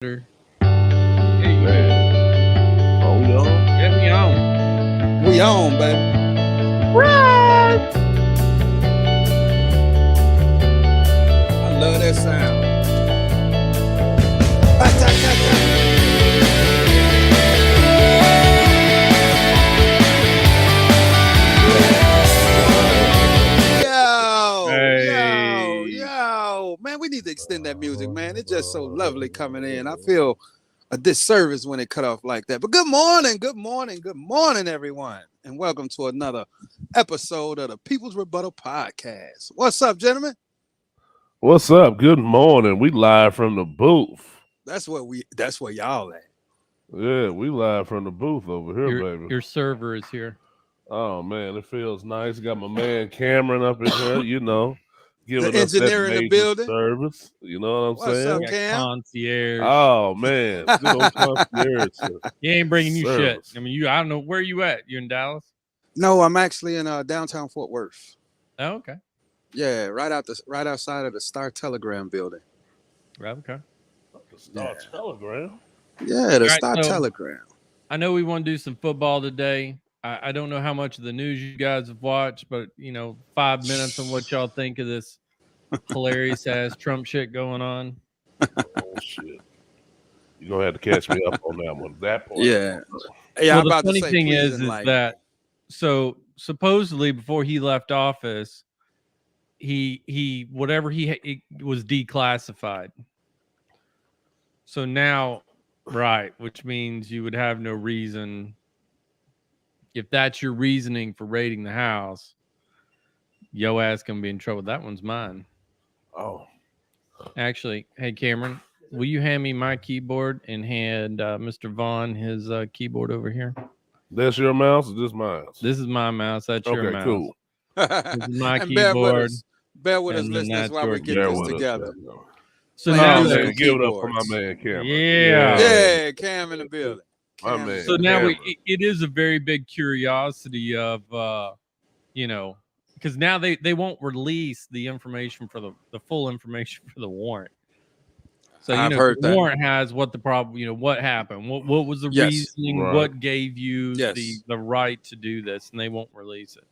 Hey, Man. Oh, y'all. get me on. We on, baby. I love that sound. Yo. Man, we need to extend that music, man. It's just so lovely coming in. I feel a disservice when it cut off like that. But good morning, everyone. And welcome to another episode of the People's Rebuttal Podcast. What's up, gentlemen? What's up? Good morning. We live from the booth. That's where y'all at. Yeah, we live from the booth over here, baby. Your server is here. Oh man, it feels nice. Got my man Cameron up in here, giving The us that engineer in the major building. service. You know what I'm What's saying? up, Got Cam? concierge. Oh man, good old concierge. He ain't bringing you service. shit. I mean, I don't know where you at. You in Dallas? No, I'm actually in downtown Fort Worth. Oh, okay. Yeah, right outside of the Star Telegram building. Right, okay. The Star Telegram. Yeah, the Right, Star so- Telegram. I know we want to do some football today. I don't know how much of the news you guys have watched, but 5 minutes on what y'all think of this hilarious ass Trump shit going on. Oh shit. You're gonna have to catch me up on that one. That part. Yeah. Yeah, Well, I'm the about funny to say, thing please is enlighten. that so supposedly before he left office, he whatever he was declassified. So now, right, which means you would have no reason if that's your reasoning for raiding the house. Yo ass gonna be in trouble. That one's mine. Oh. Actually, hey Cameron, will you hand me my keyboard and hand Mr. Vaughn his keyboard over here? That's your mouse or this mine? This is my mouse. That's your Okay, mouse. cool. This is my And bear with keyboard. us. Bear with us, and then listeners, that's while we your get Bear this with us, together. man. So Playing now, music man, with give it up for my keyboards. man Cameron. Yeah. Yeah, Cam in the building. My Cam. man. so now Cameron. it is a very big curiosity of because now they won't release the information for the full information for the warrant. So I've heard the that. warrant has what the problem, what happened, what was the Yes. reasoning, Right. what gave you Yes. the right to do this, and they won't release it.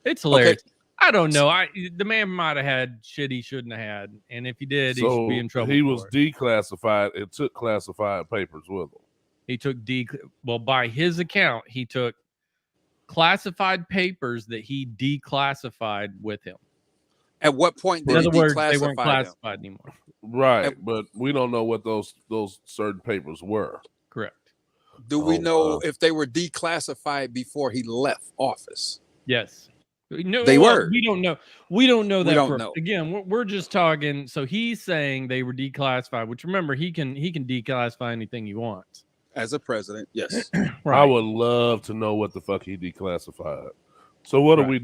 It's hilarious. I don't know. The man might have had shit he shouldn't have had, and if he did, he should be in trouble. He for was it. declassified. It took classified papers with him. He took by his account, he took classified papers that he declassified with him. At what point In did he other words, they weren't declassify them? classified anymore. Right, Yep. but we don't know what those certain papers were. Correct. Do we Oh, know wow. if they were declassified before he left office? Yes. No, They were. We don't know. We don't know that. We don't know. Again, we're just talking. So he's saying they were declassified. Which remember, he can declassify anything he wants. As a president, yes. I would love to know what the fuck he declassified. So what are Right. we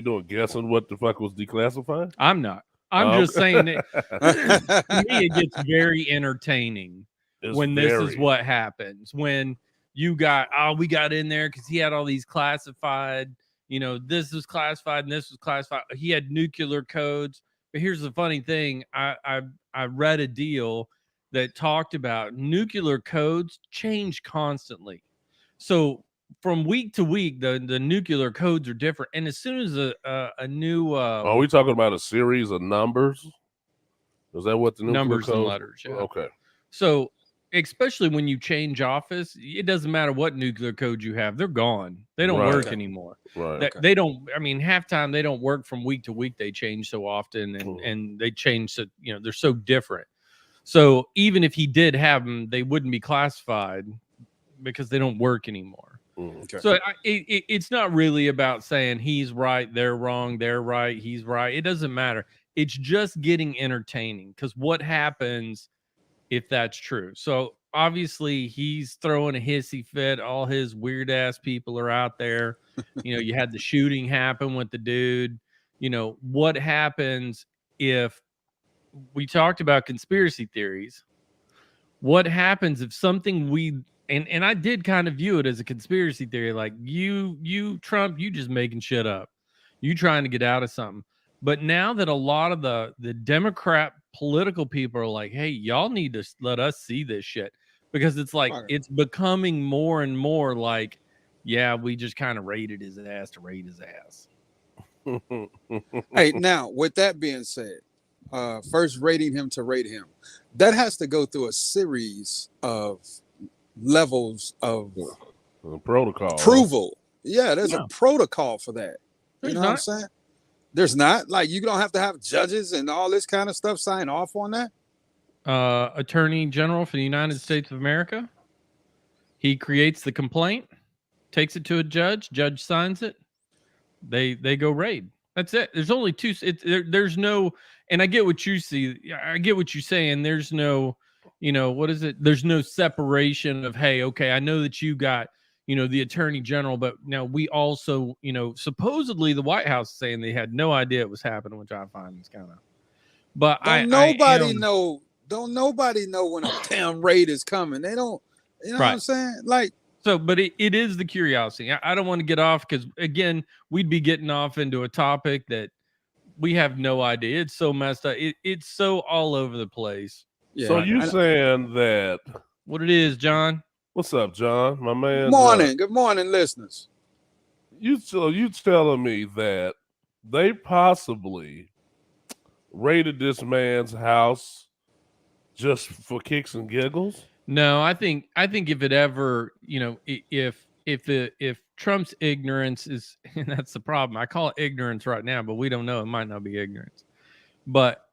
doing? Guessing what the fuck was declassified? I'm not. I'm Oh, just saying that That's to me it gets very entertaining It's when this is very- what happens. When we got in there because he had all these classified, this was classified and this was classified. He had nuclear codes. But here's the funny thing. I read a deal that talked about nuclear codes change constantly. So from week to week, the nuclear codes are different. And as soon as a new Are we talking about a series of numbers? Is that what the nuclear numbers and code? letters, yeah. Okay. So, especially when you change office, it doesn't matter what nuclear code you have; they're gone. They don't Right. work Okay. anymore. Right. That- They don't. I mean, halftime they don't work from week to week. They change so often, and they change. So they're so different. So even if he did have them, they wouldn't be classified because they don't work anymore. Mm. Okay. So it's not really about saying he's right, they're wrong, they're right, he's right. It doesn't matter. It's just getting entertaining because what happens if that's true? So obviously he's throwing a hissy fit. All his weird ass people are out there. You had the shooting happen with the dude. What happens if we talked about conspiracy theories? What happens if something and I did kind of view it as a conspiracy theory, like you Trump, you just making shit up, you trying to get out of something. But now that a lot of the Democrat political people are like, hey, y'all need to let us see this shit, because it's like Right. it's becoming more and more like, yeah, we just kind of raided his ass to raid his ass. Hey, now with that being said, first rating him to rate him, that has to go through a series of levels of Protocol. approval. Yeah, there's Yeah. a protocol for that. There's You know what I'm not. saying? There's not. Like, you don't have to have judges and all this kind of stuff sign off on that. Attorney General for the United States of America. He creates the complaint, takes it to a judge. Judge signs it. They go raid. That's it. There's only two. There's no. And I get what you see. I get what you're saying. There's no. What is it? There's no separation of, hey, okay, I know that you got the Attorney General, but now we also supposedly the White House is saying they had no idea it was happening, which I find is kind of. But Don't nobody know. Don't nobody know when a damn raid is coming. They don't. You know what I'm saying? Like. So, but it is the curiosity. I don't want to get off because, again, we'd be getting off into a topic that we have no idea. It's so messed up. It's so all over the place. Yeah, so you saying that? What it is, John? What's up, John? My man. Morning. Good morning, listeners. You telling me that they possibly raided this man's house just for kicks and giggles? No, I think if it ever, if Trump's ignorance is, and that's the problem. I call it ignorance right now, but we don't know. It might not be ignorance, but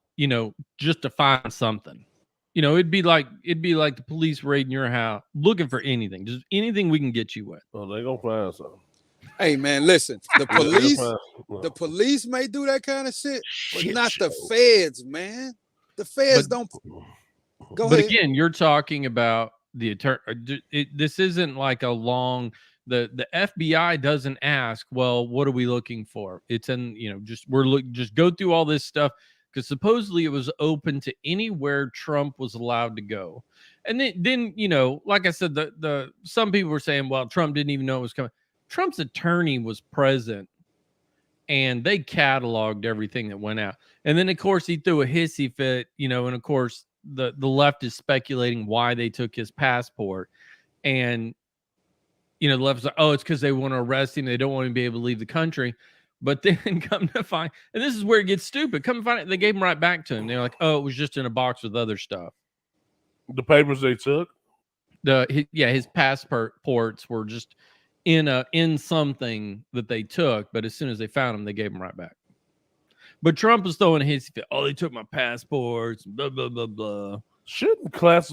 just to find something, it'd be like the police raiding your house looking for anything, just anything we can get you with. Oh, they gonna find something. Hey man, listen, the police may do that kind of shit, but not the feds, man. The feds don't. Go ahead. But again, you're talking about the attorney. This isn't like a long. The FBI doesn't ask, well, what are we looking for? It's in just go through all this stuff, because supposedly it was open to anywhere Trump was allowed to go. And then like I said, the some people were saying, well, Trump didn't even know it was coming. Trump's attorney was present, and they cataloged everything that went out. And then of course he threw a hissy fit, and of course the left is speculating why they took his passport. And the left's like, oh, it's because they want to arrest him. They don't want him to be able to leave the country. But then come to find, and this is where it gets stupid. Come to find it, they gave him right back to him. They're like, oh, it was just in a box with other stuff. The papers they took? His passports were just in something that they took, but as soon as they found him, they gave him right back. But Trump was throwing his, oh, they took my passports, blah, blah, blah, blah. Shouldn't I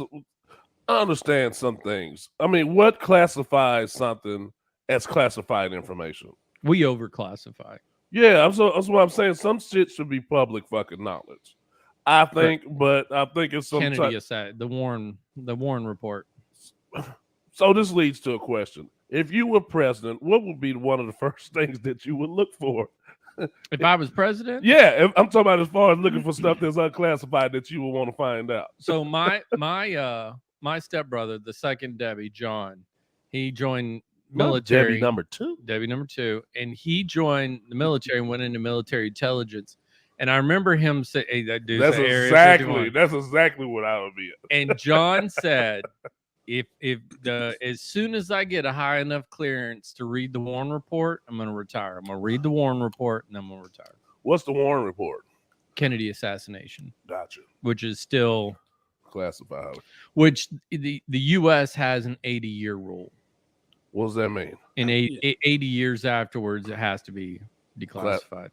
understand some things. I mean, what classifies something as classified information? We overclassify. Yeah, that's what I'm saying. Some shit should be public fucking knowledge, I think, but I think it's some Kennedy the Warren report. So this leads to a question. If you were president, what would be one of the first things that you would look for? If I was president? Yeah, I'm talking about as far as looking for stuff that's unclassified that you would want to find out. So my stepbrother, the second Debbie, John, he joined military. Debbie number two. And he joined the military and went into military intelligence. And I remember him say, hey, that dude's that's exactly what I would be. And John said, as soon as I get a high enough clearance to read the Warren report, I'm going to retire. I'm going to read the Warren report and I'm going to retire. What's the Warren report? Kennedy assassination. Gotcha. Which is still classified. Which the U.S. has an 80-year rule. What does that mean? In 80 years afterwards, it has to be declassified.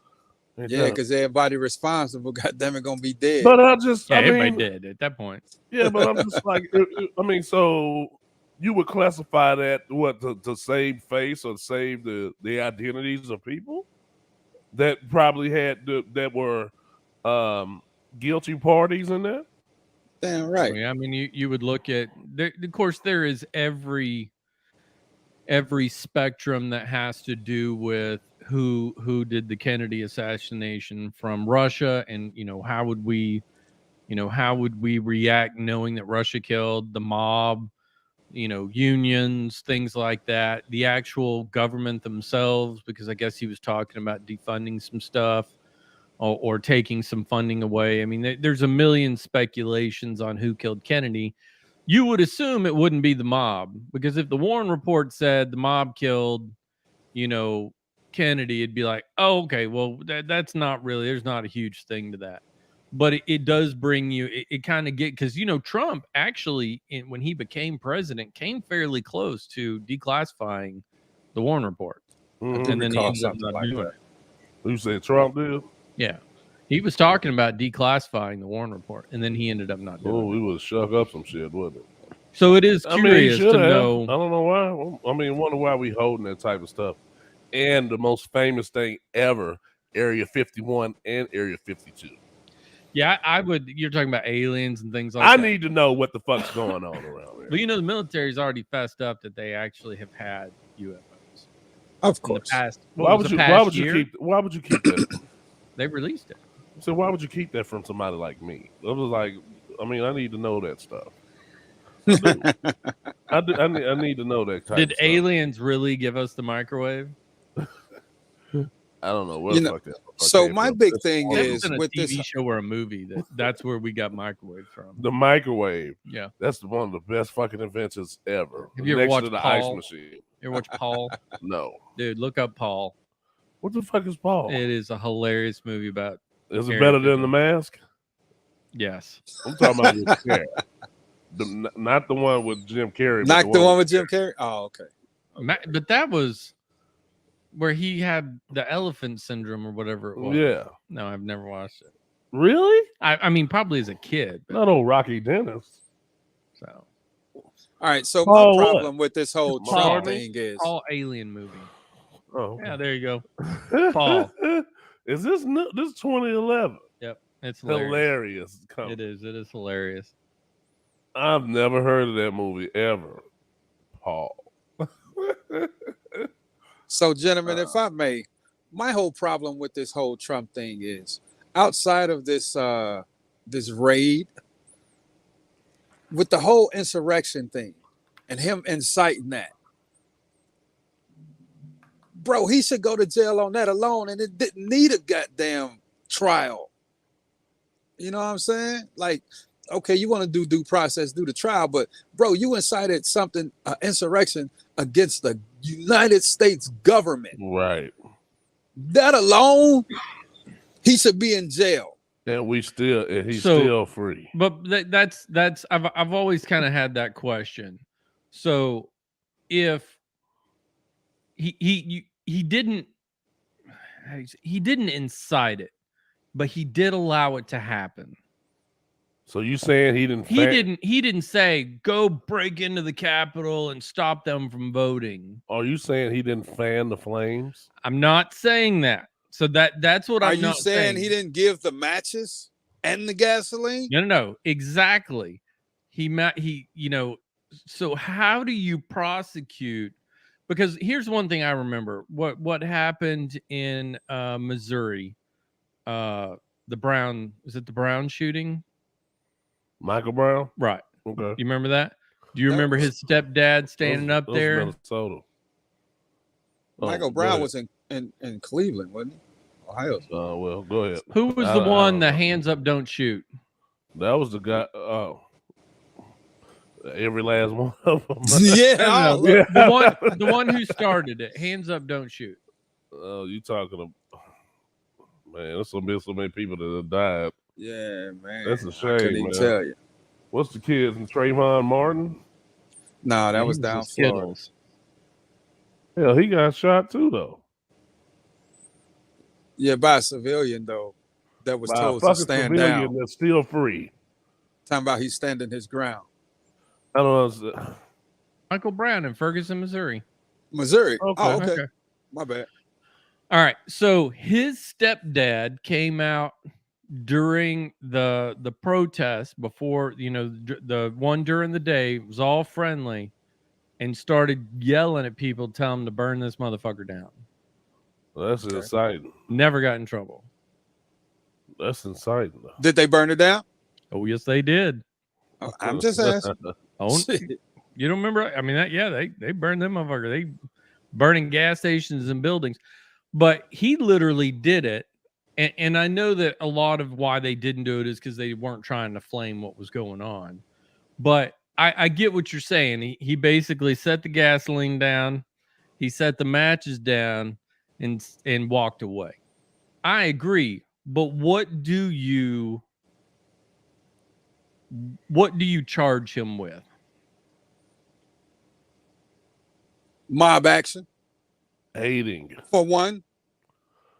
Yeah, because everybody responsible, goddamn it, gonna be dead. But everybody did at that point. Yeah, but I'm just like, so you would classify that to save face or save the identities of people that probably had that were guilty parties in there? Damn right. I mean, you would look at of course there is every spectrum that has to do with who did the Kennedy assassination from Russia, and how would we react knowing that Russia killed the mob, unions, things like that, the actual government themselves, because I guess he was talking about defunding some stuff. or taking some funding away. I mean, there's a million speculations on who killed Kennedy. You would assume it wouldn't be the mob, because if the Warren report said the mob killed, Kennedy, it'd be like, oh, okay, well, that's not really, there's not a huge thing to that. But it does bring you, it kind of because, Trump actually, when he became president, came fairly close to declassifying the Warren report. Mhm. And then he ended up not doing it. You said Trump did? Yeah. He was talking about declassifying the Warren report, and then he ended up not doing Oh, it. we would shuck up some shit, wouldn't it? So it is curious to I know. don't know why. I mean, wonder why we holding that type of stuff. And the most famous thing ever, Area 51 and Area 52. Yeah, I would. You're talking about aliens and things like I that. need to know what the fuck's going on around there. But the military's already fessed up that they actually have had UFOs. Of In the course. past, Why would you keep that? They released it. So why would you keep that from somebody like me? I was like, I mean, I need to know that stuff. I need to know that type Did of stuff. aliens really give us the microwave? I don't know. Where the fuck that So came my from. big That's thing all That it is was in a with TV this. show or a movie. That's where we got microwave from. the microwave. Yeah. That's one of the best fucking inventions ever. Have you ever Next watched to the Paul? ice machine. You ever watch Paul? No. Dude, look up Paul. What the fuck is Paul? It is a hilarious movie about. Is it Area better than 51. The Mask? Yes. I'm talking about with Carrey. Not the one with Jim Carrey. but Not the one with Jim Carrey? Oh, okay. But that was where he had the elephant syndrome or whatever it was. Yeah. No, I've never watched it. Really? I mean, probably as a kid. But, Not old Rocky Dennis. so All right. So Paul my what? problem with this whole Paul Trump Hardy? thing is all alien movie. Oh. Yeah, there you go. Paul. Is this new? This 2011? Yep, it's hilarious. Hilarious. Come- It is. It is hilarious. I've never heard of that movie ever. Paul. so, gentlemen, if I may, my whole problem with this whole Trump thing is outside of this this raid with the whole insurrection thing and him inciting that. Bro, he should go to jail on that alone, and it didn't need a goddamn trial. You know what I'm saying? Like, okay, you want to do due process, do the trial, but bro, you incited something, insurrection against the United States government. Right. That alone, he should be in jail. And he's So- still free. But that's I've always kind of had that question. So if he didn't incite it, but he did allow it to happen. So you saying he didn't? He didn't say go break into the Capitol and stop them from voting. Are you saying he didn't fan the flames? I'm not saying that. So that's what Are I'm you not saying he didn't give the matches and the gasoline? No, exactly. So how do you prosecute? Because here's one thing I remember. What happened in Missouri? The Brown shooting? Michael Brown? Right. Okay. You remember that? Do you That remember was- his stepdad standing up That was there? Minnesota. Michael go Brown ahead. was in Cleveland, wasn't he? Ohio. Well, go ahead. Who was I the don't one know. that hands up, don't shoot? That was the guy. Oh, every last one of them. Yeah, No, look, Yeah. the one who started it. Hands up, don't shoot. Oh, you talking about? Man, there's so many people that have died. yeah, man. That's a I couldn't shame, even man. tell you. What's the kids? And Trayvon Martin? No, that was He down a Florida. Skittles. Hell, he got shot too, though. Yeah, by a civilian though, that was By a told to fucking stand civilian down. that's still free. Talking about he's standing his ground. I don't know. Michael Brown in Ferguson, Missouri. Missouri. Okay. Oh, okay. Okay. My bad. All right. So his stepdad came out during the protest before, the one during the day was all friendly and started yelling at people, telling them to burn this motherfucker down. That's Okay. inciting. Never got in trouble. That's inciting. Though. Did they burn it down? Oh, yes, they did. Oh, I'm just asking. Oh, Shit. you don't remember? I mean, they burned them motherfucker. They burning gas stations and buildings. But he literally did it And I know that a lot of why they didn't do it is because they weren't trying to flame what was going on. But I get what you're saying. He basically set the gasoline down, he set the matches down, and walked away. I agree, but what do you charge him with? Mob action Aiding. for one.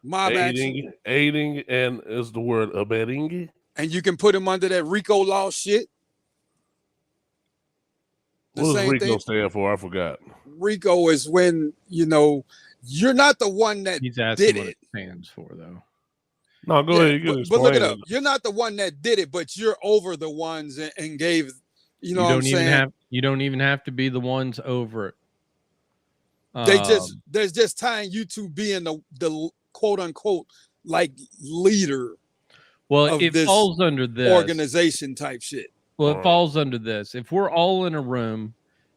Mob action. Aiding, and is the word abetting. And you can put him under that RICO law shit. The What does same RICO thing. stand for? I forgot. RICO is when, you're not the one that He's asking did what it. it stands for, though. No, go ahead. You can but look it explain up. You're not the one that did it, but you're over the ones and gave, you know what I'm saying? You don't even have to be the ones over it. There's just tying you to being the quote unquote like leader. Well, of it this falls under this organization type shit. Well, it falls under this. If we're all in a room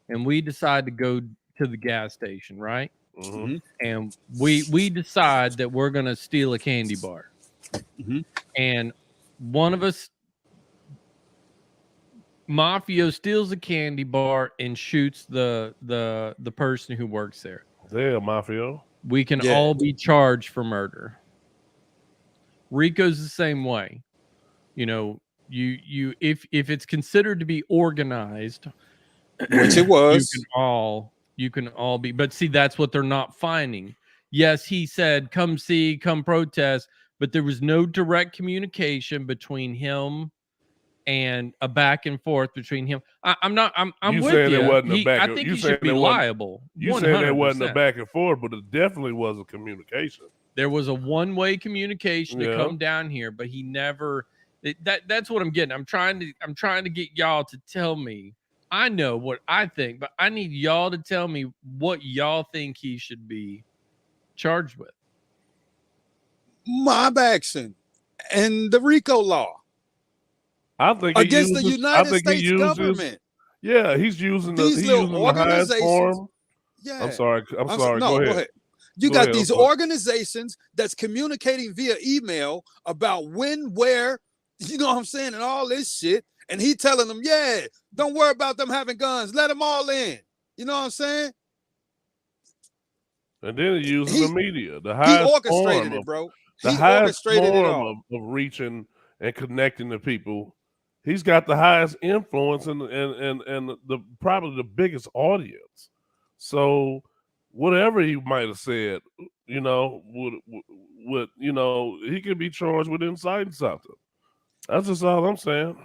and we decide to go to the gas station, right? Mm-hmm. And we decide that we're gonna steal a candy bar, and one of us, Mafio, steals a candy bar and shoots the person who works there. Damn, Mafio. We can all be charged for murder. RICO's the same way. You if it's considered to be organized, which it was, you can all be, but see, that's what they're not finding. Yes, he said come protest, but there was no direct communication between him and a back and forth between him. I'm with you. I think he should be liable. You said there wasn't a back and forth, but it definitely was a communication. There was a one-way communication to come down here, but he never. That's what I'm getting. I'm trying to get y'all to tell me. I know what I think, but I need y'all to tell me what y'all think he should be charged with. Mob action and the RICO law. I think against the United States government. Yeah, he's using these little organizations. Yeah, I'm sorry. Go ahead. You got these organizations that's communicating via email about when, where, you know what I'm saying, and all this shit. And he telling them, yeah, don't worry about them having guns. Let them all in. You know what I'm saying? And then he using the media. He orchestrated it, bro. The highest form of reaching and connecting to people. He's got the highest influence and the probably the biggest audience. So whatever he might have said, would he could be charged with inciting something. That's just all I'm saying.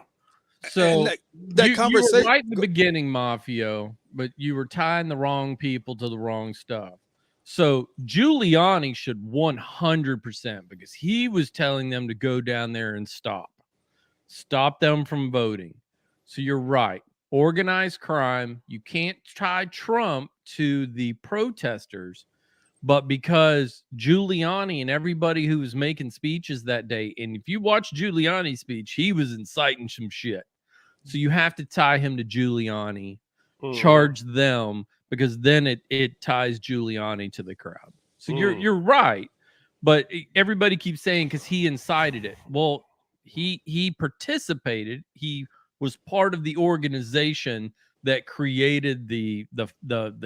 So that conversation, you were right in the beginning, Mafio, but you were tying the wrong people to the wrong stuff. So Giuliani should 100%, because he was telling them to go down there and stop them from voting. So you're right. Organized crime. You can't tie Trump to the protesters, but because Giuliani and everybody who was making speeches that day, and if you watch Giuliani's speech, he was inciting some shit. So you have to tie him to Giuliani, charge them, because then it ties Giuliani to the crowd. So you're right, but everybody keeps saying because he incited it. Well, he participated. He was part of the organization that created the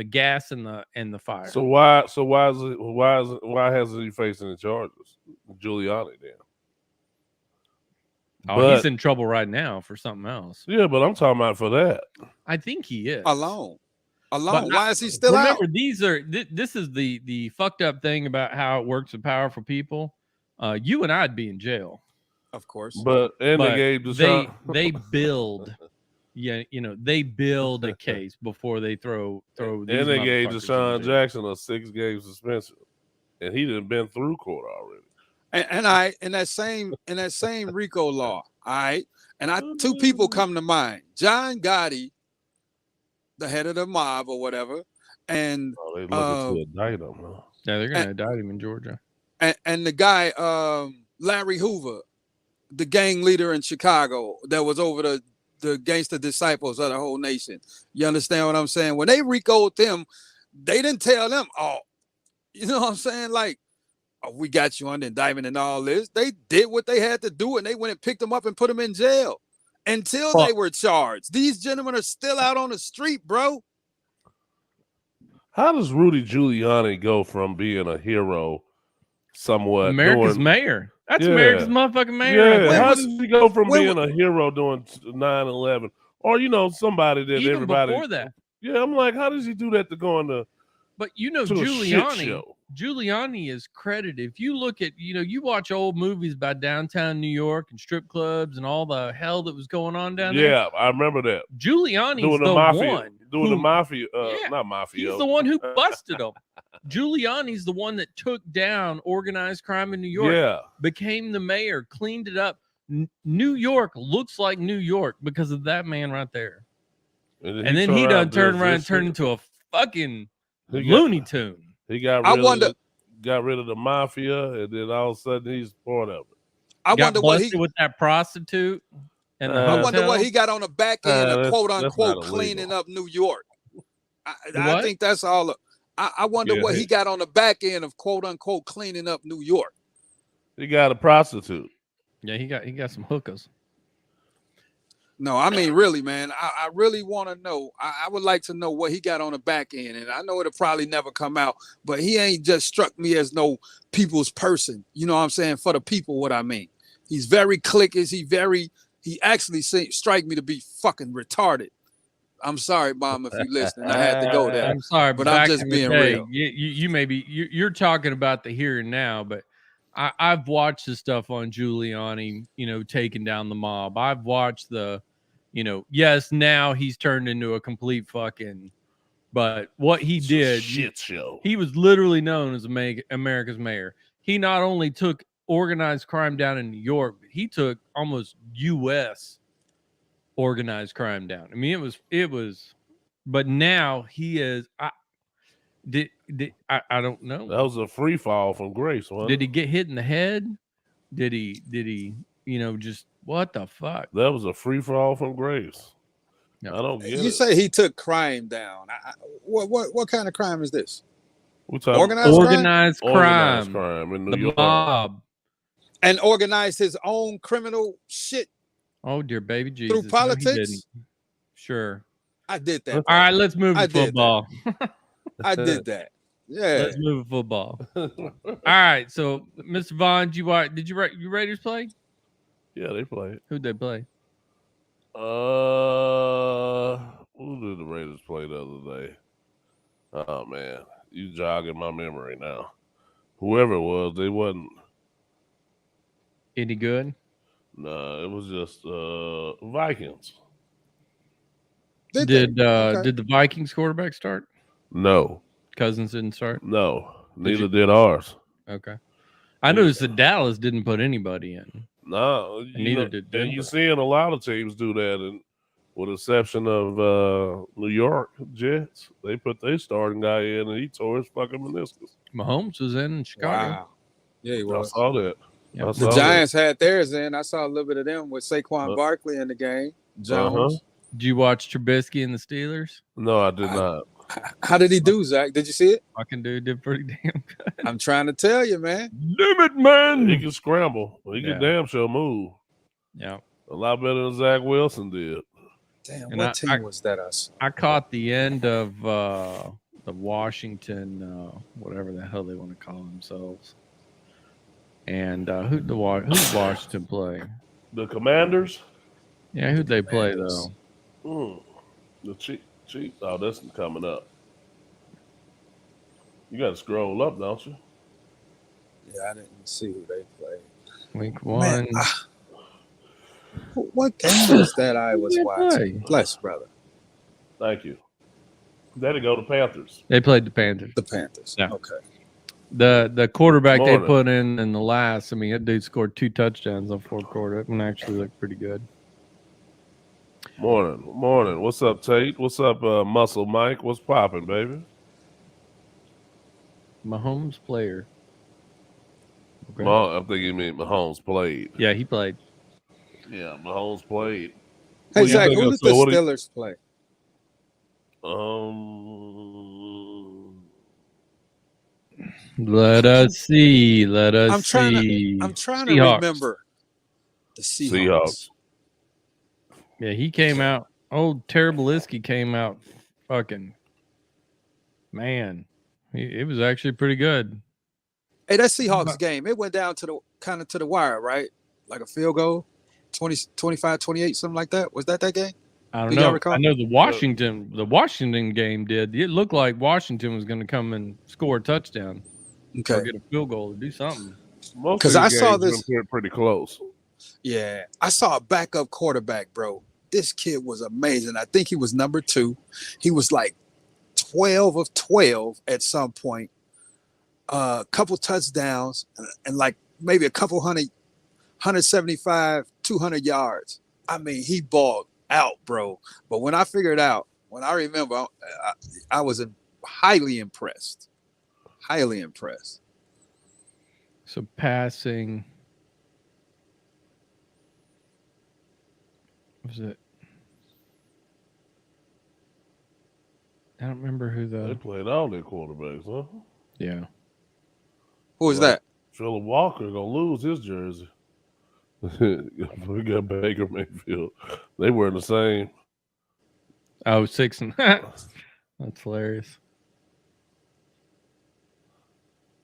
gas and the fire. So why hasn't he facing the charges? Giuliani then. Oh, he's in trouble right now for something else. Yeah, but I'm talking about for that. I think he is alone. But why is he still out? Remember, this is the fucked up thing about how it works with powerful people. You and I'd be in jail, of course. But they build. Yeah, they build a case before they throw these. And they gave Deshaun Jackson a 6-game suspension, and he done been through court already. And in that same RICO law, all right. And two people come to mind: John Gotti, the head of the mob or whatever, and they looking to indict him. Huh? Yeah, they're gonna indict him in Georgia. And the guy Larry Hoover, the gang leader in Chicago that was over the gangster disciples of the whole nation. You understand what I'm saying? When they RICO'd them, they didn't tell them, oh, you know what I'm saying? Like, oh, we got you under indictment and all this. They did what they had to do, and they went and picked them up and put them in jail until they were charged. These gentlemen are still out on the street, bro. How does Rudy Giuliani go from being a hero somewhat America's doing, mayor. That's Yeah. America's motherfucking mayor. Yeah, right how there. does he go from when being a hero doing 9/11 or somebody that Even everybody? before that. Yeah, I'm like, how does he do that to go into But to a shit Giuliani. show? Giuliani is credited. If you look at, you watch old movies about downtown New York and strip clubs and all the hell that was going on down there. Yeah, I remember that. Giuliani's Doing the mafia, one. doing the who- mafia, Yeah, not mafia. He's the one who busted them. Giuliani's the one that took down organized crime in New York. Yeah, Became the mayor, cleaned it up. New York looks like New York because of that man right there. And then he done turned around and turned into a fucking Looney Tune. He got I rid wonder- of got rid of the mafia, and then all of a sudden he's part of it. I Got wonder what busted he. with that prostitute. And the I wonder what hotel. he got on the back end of That's- quote that's unquote not cleaning illegal. up New York. I What? think that's all. I wonder Yeah, what he got on the back end of quote unquote cleaning up New York. He got a prostitute. Yeah, he got some hookers. No, I mean, really, man. I really want to know. I would like to know what he got on the back end. And I know it'll probably never come out, but he ain't just struck me as no people's person. You know what I'm saying? For the people, what I mean. He's very cliquish. He actually strike me to be fucking retarded. I'm sorry, Mom, if you listening. I had to go there. I'm sorry, but but I'm back just in the being day, real. You may be you're talking about the here and now, but I've watched the stuff on Giuliani, taking down the mob. I've watched the, yes, now he's turned into a complete fucking, but what he It's a did, shit show. he was literally known as America's mayor. He not only took organized crime down in New York, but he took almost U.S. organized crime down. I mean, it was, but now he is. I don't know. That was a free fall from grace. Wasn't Did it? he get hit in the head? Did he? Just what the fuck? That was a free fall from grace. No. I don't get You it. say he took crime down. What kind of crime is this? We're talking Organized crime? Organized organized crime, crime in New the York. mob. And organized his own criminal shit. Oh dear baby Jesus! No, he politics? didn't. Sure. I did that. All right, let's move I to did that. football. I did that. Yeah. Let's move to football. All right, so Mr. Vaughn, did you Raiders play? Yeah, they played. Who'd they play? Who did the Raiders play the other day? Oh man, you jogging my memory now. Whoever it was, they wasn't. Any good? No, it was just Vikings. Did Okay. the Vikings quarterback start? No, Cousins didn't start. no, Did neither you- did ours. Okay. I noticed that Dallas didn't put anybody in. No, neither did And Denver. you're seeing a lot of teams do that, and with the exception of New York Jets, they put their starting guy in, and he tore his fucking meniscus. Mahomes was in Chicago. Wow. Yeah, he I was. saw that. Yep. I The saw that. Giants had theirs in. I saw a little bit of them with Saquon Uh, Barkley in the game. Jones. Did you watch Trubisky and the Steelers? No, I did not. How did he do, Zach? Did you see it? Fucking dude did pretty damn good. I'm trying to tell you, man. Damn it, man. He can scramble. He can Yeah. damn sure move. Yeah. A lot better than Zach Wilson did. Damn, And what I- team was that? Us. I caught the end of the Washington, whatever the hell they want to call themselves. And who'd Washington play? The Commanders. Yeah, who'd they play Commanders. though? The Chiefs. Oh, that's coming up. You got to scroll up, don't you? Yeah, I didn't see who they played. Week one. Man, what game was that I was Who'd they watching? play? Bless, brother. Thank you. There to go to Panthers. They played the Panthers. The Panthers. Yeah. Okay. The quarterback they Morning. put in the last, I mean, that dude scored 2 touchdowns on fourth quarter. It actually looked pretty good. Morning. What's up, Tate? What's up, Muscle Mike? What's popping, baby? Mahomes player. Okay. I think you mean Mahomes played. Yeah, he played. Yeah, Mahomes played. Hey, What do you Zach, think who of- did so the what do you- Steelers play? Let us see. Let us I'm trying see. I'm trying to Seahawks. remember the Seahawks. Seahawks. Yeah, he came out. Old Terabalisky came out. Fucking man, it was actually pretty good. Hey, that Seahawks game, it went down to the kind of to the wire, right? Like a field goal, 20, 25, 28, something like that. Was that game? I don't Do y'all know. recall? I know the Washington game did. It looked like Washington was going to come and score a touchdown or Okay. get a field goal or do something. Most 'Cause of the I saw games this- been pretty close. Yeah. I saw a backup quarterback, bro. This kid was amazing. I think he was number 2. He was like 12 of 12 at some point. A couple touchdowns and like maybe a couple 175, 200 yards. I mean, he balled out, bro. But when I remember, I was highly impressed. Highly impressed. So passing. What was it? I don't remember who They the. played all their quarterbacks, huh? Yeah. Who was that? Phillip Walker gonna lose his jersey. We got Baker Mayfield. They were the same. Oh, 6 and that's hilarious.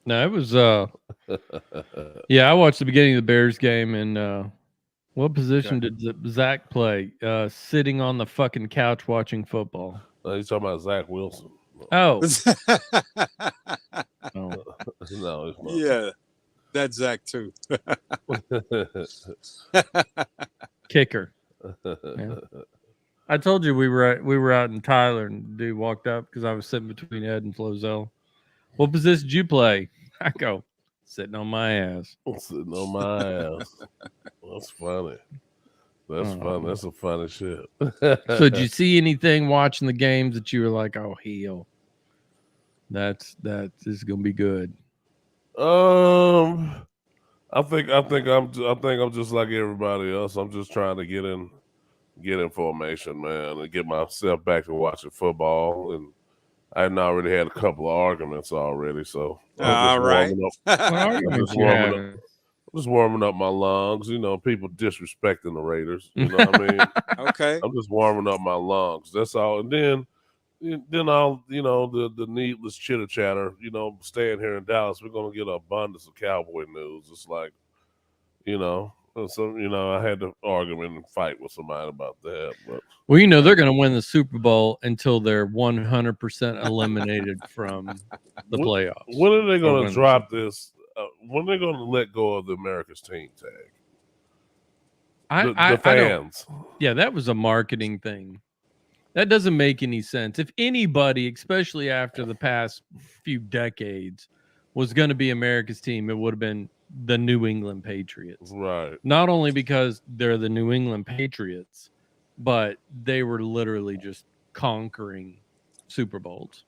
No, it was yeah, I watched the beginning of the Bears game and what position did Zach play? Sitting on the fucking couch watching football. You talking about Zach Wilson? Oh, no. No, it's not. Yeah, that's Zach too. Kicker. Yeah. I told you we were out in Tyler and the dude walked up because I was sitting between Ed and Flozell. What position did you play? I go, sitting on my ass. Sitting on my ass. That's funny. That's funny. That's some funny shit. So did you see anything watching the games that you were like, oh hell, this is gonna be good? I think I'm just like everybody else. I'm just trying to get information, man, and get myself back to watching football. And I had already had a couple of arguments already, so All right. just warming up my lungs. You know, people disrespecting the Raiders. You know what I mean? Okay. I'm just warming up my lungs. That's all. And then I'll, the needless chitter chatter. Staying here in Dallas, we're gonna get an abundance of Cowboy news. It's like, I had to argument and fight with somebody about that. But well, they're gonna win the Super Bowl until they're 100% eliminated from the playoffs. when are they gonna drop this? When are they gonna let go of the America's Team tag? The fans. Yeah, that was a marketing thing. That doesn't make any sense. If anybody, especially after the past few decades, was going to be America's team, it would have been the New England Patriots. Right. Not only because they're the New England Patriots, but they were literally just conquering Super Bowls.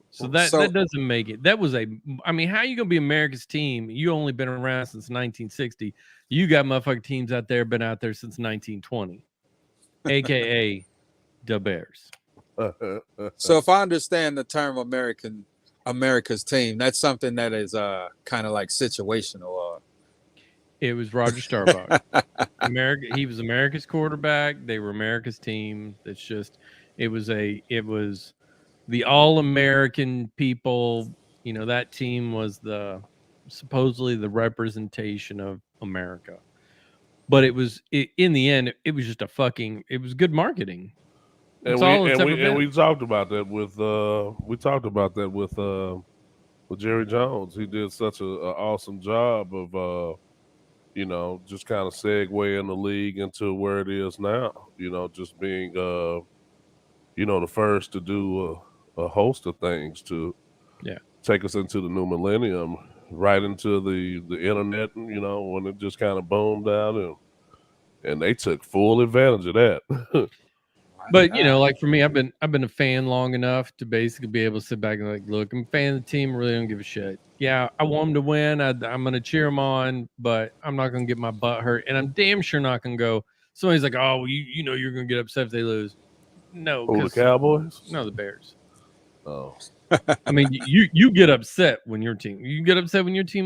So that doesn't make it. That was how you going to be America's team? You only been around since 1960. You got motherfucking teams out there, been out there since 1920, a.k.a. the Bears. So if I understand the term America's team, that's something that is kind of like situational. It was Roger Staubach. He was America's quarterback. They were America's team. It's just it was the all-American people. That team was supposedly the representation of America. But in the end, it was just it was good marketing. And we talked about that with Jerry Jones. He did such an awesome job of just kind of segueing the league into where it is now. Just being the first to do a host of things to take us into the new millennium, right into the internet. When it just kind of boomed out, and they took full advantage of that. But like for me, I've been a fan long enough to basically be able to sit back and like, look, I'm a fan of the team. Really don't give a shit. Yeah, I want them to win. I'm gonna cheer them on, but I'm not gonna get my butt hurt, and I'm damn sure not gonna go. Somebody's like, oh, well, you're gonna get upset if they lose. No, the Cowboys? No, the Bears. Oh, I mean, you get upset when your team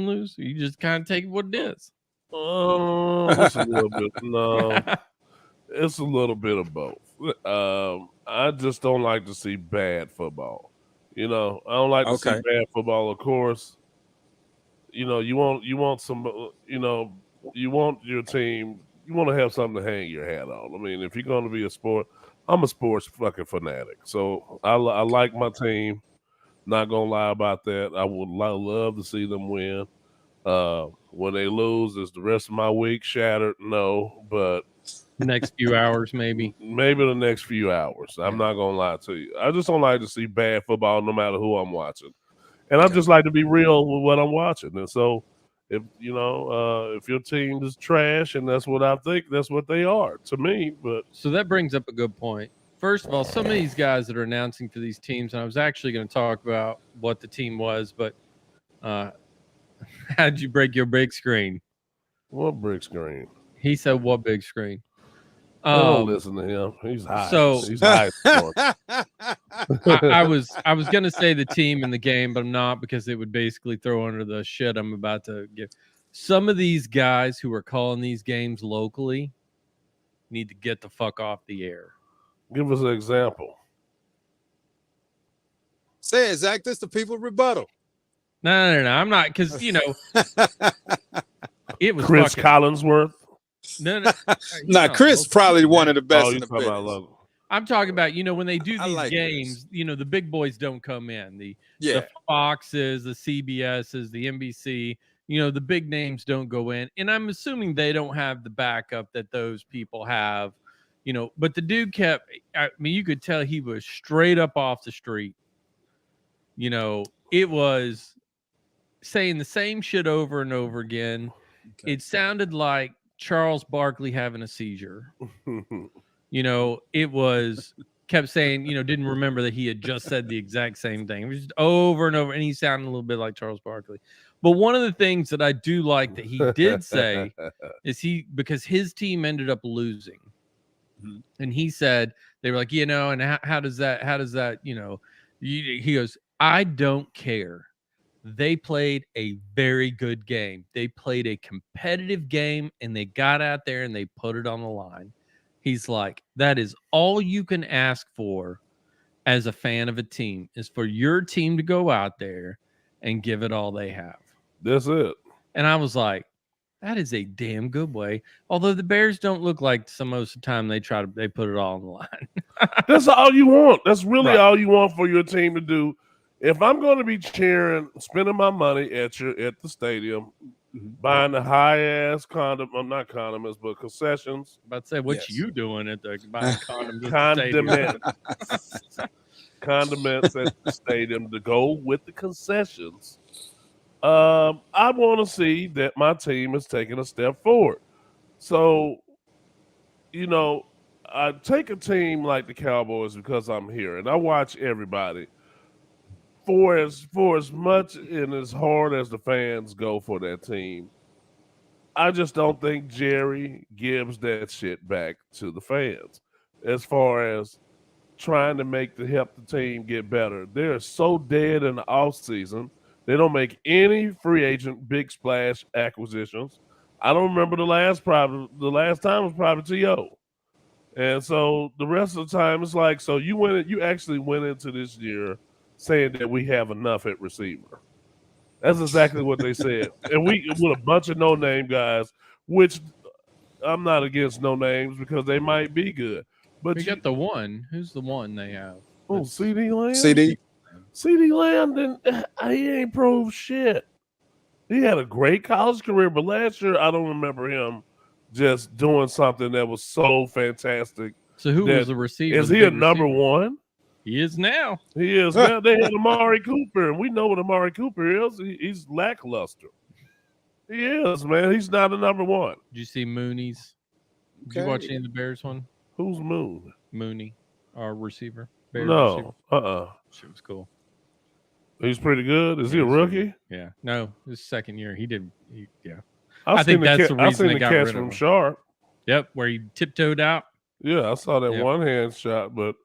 lose. You just kind of take what it is. It's a little bit. No, it's a little bit of both. I just don't like to see bad football. I don't like to see Okay. bad football. Of course, you want some. You want your team. You want to have something to hang your hat on. I mean, if you're going to be a sport, I'm a sports fucking fanatic. So I like my team. Not gonna lie about that. I would love to see them win. When they lose, is the rest of my week shattered? No, but Next few hours, maybe. maybe the next few hours. I'm not gonna lie to you. I just don't like to see bad football, no matter who I'm watching. And I just like to be real with what I'm watching. And so, if if your team is trash, and that's what I think, that's what they are to me. But So that brings up a good point. First of all, some of these guys that are announcing for these teams, and I was actually going to talk about what the team was, but how'd you break your big screen? what brick screen? He said, "What big screen?" Don't listen to him. He's high. So- He's high. I was going to say the team in the game, but I'm not, because it would basically throw under the shit I'm about to give. Some of these guys who are calling these games locally need to get the fuck off the air. Give us an example. Say it, Zach. This the people rebuttal. No. I'm not, because it was Chris fucking, Collinsworth. no. Nah, Chris probably one of the best in you the talking about business. Logan. I'm talking about, when they do I these like games, the big boys don't come in. The Foxes, the CBSs, the NBC, the big names don't go in. And I'm assuming they don't have the backup that those people have, but the dude you could tell he was straight up off the street. It was saying the same shit over and over again. Okay. It sounded like Charles Barkley having a seizure. It was kept saying, didn't remember that he had just said the exact same thing. It was just over and over, and he sounded a little bit like Charles Barkley. But one of the things that I do like that he did say is because his team ended up losing, and he said, they were like, and how does that, he goes, I don't care. They played a very good game. They played a competitive game, and they got out there and they put it on the line. He's like, that is all you can ask for as a fan of a team, is for your team to go out there and give it all they have. That's it. And I was like, that is a damn good way. Although the Bears don't look like most of the time they put it all on the line. That's all you want. That's really Right. all you want for your team to do. If I'm going to be cheering, spending my money at the stadium, buying the high ass not condiments, but concessions, About to say, what Yes. you doing at the buying condoms at the stadium? condiments at the stadium to go with the concessions. I want to see that my team is taking a step forward. So, I take a team like the Cowboys because I'm here and I watch everybody. For as much and as hard as the fans go for that team, I just don't think Jerry gives that shit back to the fans. As far as trying to help the team get better, they're so dead in the off season. They don't make any free agent big splash acquisitions. I don't remember the last time was probably T.O. And so the rest of the time it's like, so you actually went into this year saying that we have enough at receiver. That's exactly what they said. And we with a bunch of no-name guys, which I'm not against no names because they might be good. But We got the one. Who's the one they have? CD Lamb? CD. CD Lamb, he ain't proved shit. He had a great college career, but last year I don't remember him just doing something that was so fantastic. So who That- was the receiver? Is the he a big number receiver? one? He is now. He is. Now they had Amari Cooper, and we know what Amari Cooper is. He's lackluster. He is, man. He's not a number one. Did you see Mooney's? Did you Okay. watch any of the Bears one? Who's Moon? Mooney, our receiver. Bears receiver. No. Shit was cool. He's pretty good. Is he a Yeah, he's rookie? Yeah. No, his second year. Yeah. I I think seen that's the I reason seen they the got catch rid of from him. Sharp. Yep. Where he tiptoed out. Yeah, I saw that Yep. one hand shot, but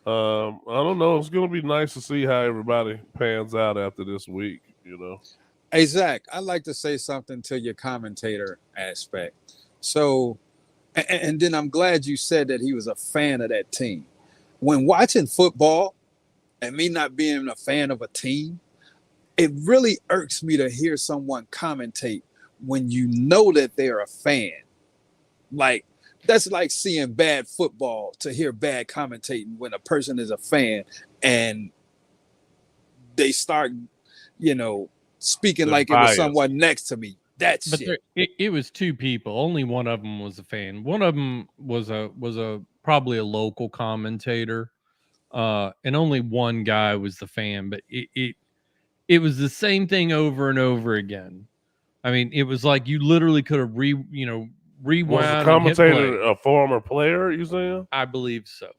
I don't know. It's gonna be nice to see how everybody pans out after this week. You know. Hey Zach, I'd like to say something to your commentator aspect. So, and then I'm glad you said that he was a fan of that team. When watching football, and me not being a fan of a team, it really irks me to hear someone commentate when you know that they're a fan. Like that's like seeing bad football to hear bad commentating when a person is a fan and they start, speaking They're like it was biased. someone next to me. That But shit. it was two people. Only one of them was a fan. One of them was a probably a local commentator, and only one guy was the fan. But it was the same thing over and over again. I mean, it was like you literally could have Was rewound. the and hit play. commentator a former player? You saying? I believe so.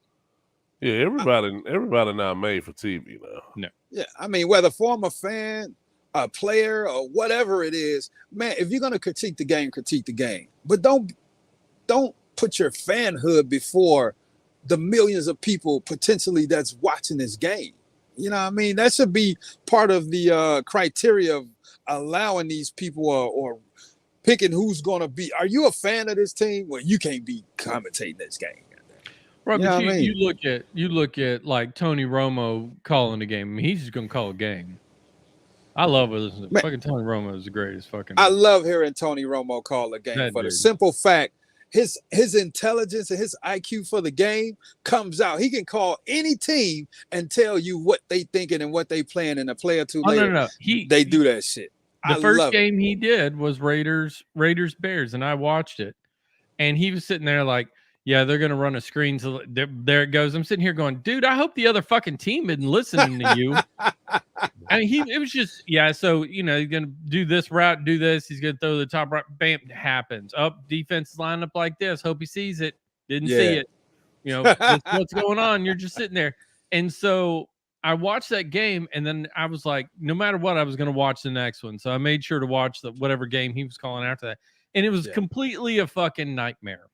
Yeah, everybody now made for TV now. Yeah, I mean, whether former fan, a player, or whatever it is, man, if you're gonna critique the game, but don't put your fanhood before the millions of people potentially that's watching this game. You know what I mean? That should be part of the criteria of allowing these people or picking who's gonna be. Are you a fan of this team? Well, you can't be commentating this game. Right, You know but what I mean? you look at like Tony Romo calling the game. I mean, he's just gonna call a game. I love listening to Man. fucking Tony Romo is the greatest fucking. I love hearing Tony Romo call a game That for the dude. simple fact his intelligence and his IQ for the game comes out. He can call any team and tell you what they thinking and what they playing, and a play or two Oh, later no. they do that shit. The I first love game he did was Raiders Bears, and I watched it, and he was sitting there like, yeah, they're gonna run a screen. So there it goes. I'm sitting here going, dude, I hope the other fucking team isn't listening to you. I mean, it was just, yeah. So he's gonna do this route, do this. He's gonna throw the top right. Bam, it happens. Up, defense line up like this. Hope he sees it. Didn't see it. What's going on? You're just sitting there, and so I watched that game, and then I was like, no matter what, I was gonna watch the next one. So I made sure to watch whatever game he was calling after that, and it was completely a fucking nightmare.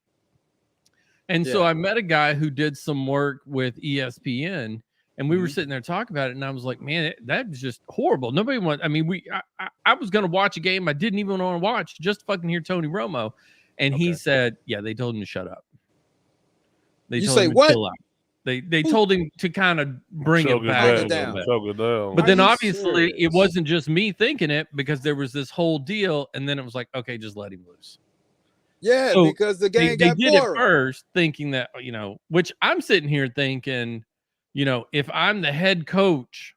And so I met a guy who did some work with ESPN, and we were sitting there talking about it, and I was like, man, that was just horrible. Nobody wants. I mean, I was going to watch a game I didn't even want to watch, just fucking hear Tony Romo, and he said, yeah, they told him to shut up. They told him to chill out. They told him to kind of bring it back a little bit. Choke it down. But then obviously it wasn't just me thinking it, because there was this whole deal, and then it was like, okay, just let him loose. Yeah, So because the game they got did boring. it first, thinking that, which I'm sitting here thinking, if I'm the head coach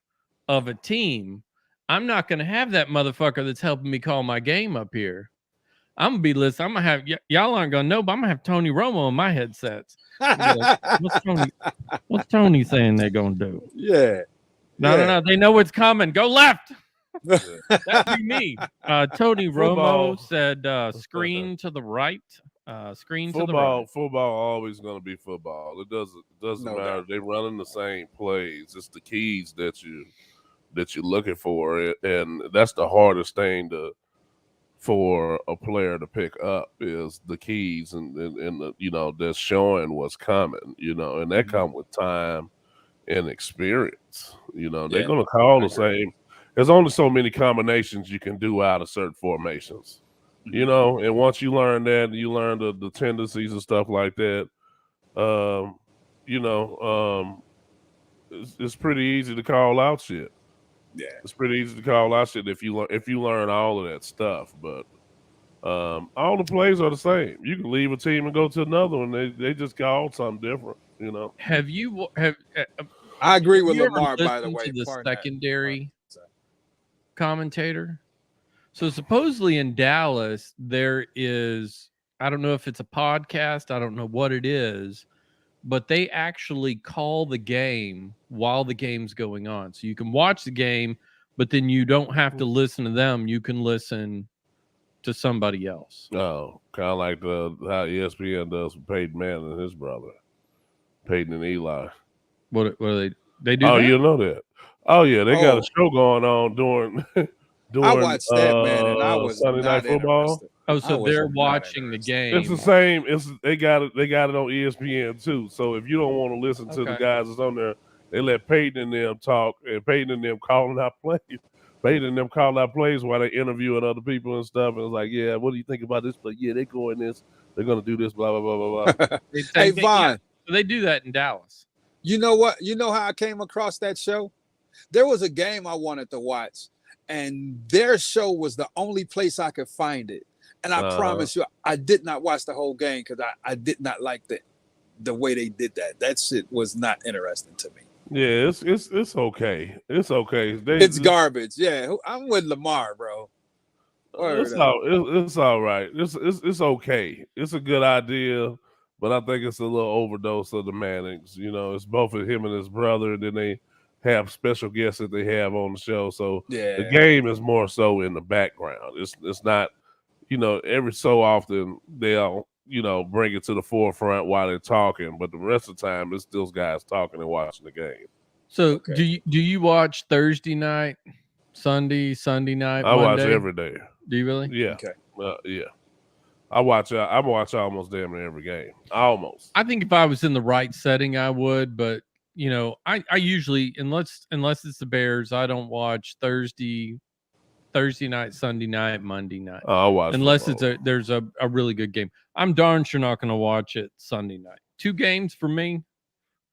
of a team, I'm not going to have that motherfucker that's helping me call my game up here. I'm going to be listening. I'm going to have, y'all aren't going to know, but I'm going to have Tony Romo on my headsets. Like, what's Tony saying they're going to do? Yeah. No. They know what's coming. Go left. That'd be me. Tony Romo said screen to the right. Screen to the right. Football always going to be football. It doesn't matter. They're running the same plays. It's the keys that you're looking for, and that's the hardest thing for a player to pick up is the keys and that's showing what's coming. And that comes with time and experience. They're going to call the same. There's only so many combinations you can do out of certain formations, and once you learn that, you learn the tendencies and stuff like that, it's pretty easy to call out shit. Yeah. It's pretty easy to call out shit if you learn all of that stuff. But all the plays are the same. You can leave a team and go to another one. They just call something different, I agree with you ever Lamar, by the listened way. to the Barnett. secondary commentator. So supposedly in Dallas, there is, I don't know if it's a podcast, I don't know what it is, but they actually call the game while the game's going on. So you can watch the game, but then you don't have to listen to them. You can listen to somebody else. Oh, kind of like how ESPN does with Peyton Manning and his brother, Peyton and Eli. What are they do? Oh, that? you know that. Oh yeah, they got a show going on during I watched that, man, and I was Sunday not Night Football. interested. Oh, I so was they're not watching the interested. game. It's the same. They got it on ESPN too. So if you don't want to listen to the Okay. guys that's on there, they let Peyton and them talk, and Peyton and them calling out plays. Peyton and them calling out plays while they interviewing other people and stuff. And it's like, yeah, what do you think about this? But yeah, they go in this. They're gonna do this. Blah blah blah blah blah. Same Hey, thing, yeah. Vaughn, So they do that in Dallas. you know what? You know how I came across that show? There was a game I wanted to watch, and their show was the only place I could find it. And I promise you, I did not watch the whole game because I did not like the way they did that. That shit was not interesting to me. Yeah, it's okay. It's okay. It's garbage. Yeah, I'm with Lamar, bro. It's all right. It's okay. It's a good idea, but I think it's a little overdose of the Mannings. You know, it's both of him and his brother, and then they have special guests that they have on the show. So Yeah, the game is more so in the background. It's not, you know, every so often they'll, you know, bring it to the forefront while they're talking, but the rest of the time it's still guys talking and watching the game. So Okay. do you watch Thursday night, Sunday night, I watch Monday? every day. Do you really? Yeah. Okay. Yeah. I watch almost damn near every game. Almost. I think if I was in the right setting, I would, but you know, I usually unless it's the Bears, I don't watch Thursday night, Sunday night, Monday night. I'll watch Unless football. there's a really good game. I'm darn sure not gonna watch it Sunday night. 2 games for me,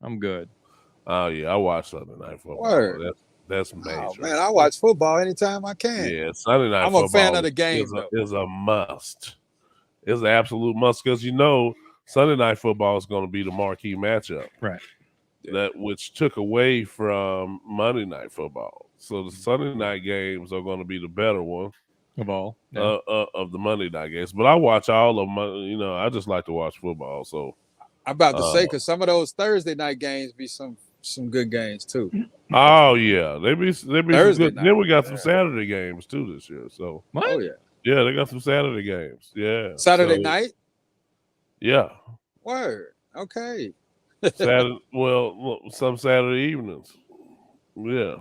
I'm good. Oh yeah, I watch Sunday night football. Word. That's major. Oh man, I watch football anytime I can. Yeah, Sunday night I'm football a fan of the game, is a must. It's an absolute must because you know Sunday night football is going to be the marquee matchup, Right? that which took away from Monday night football. So the Sunday night games are going to be the better one Of all, yeah. of the Monday night games. But I watch all of them. You know, I just like to watch football. So I'm about to say because some of those Thursday night games be some good games too. oh yeah, they be some Thursday good. night, Then we got some yeah. Saturday games too this year. So What? Oh yeah, yeah, they got some Saturday games. Yeah, Saturday So, night. Yeah, Word. Okay. Saturday. Well, some Saturday evenings. Yeah,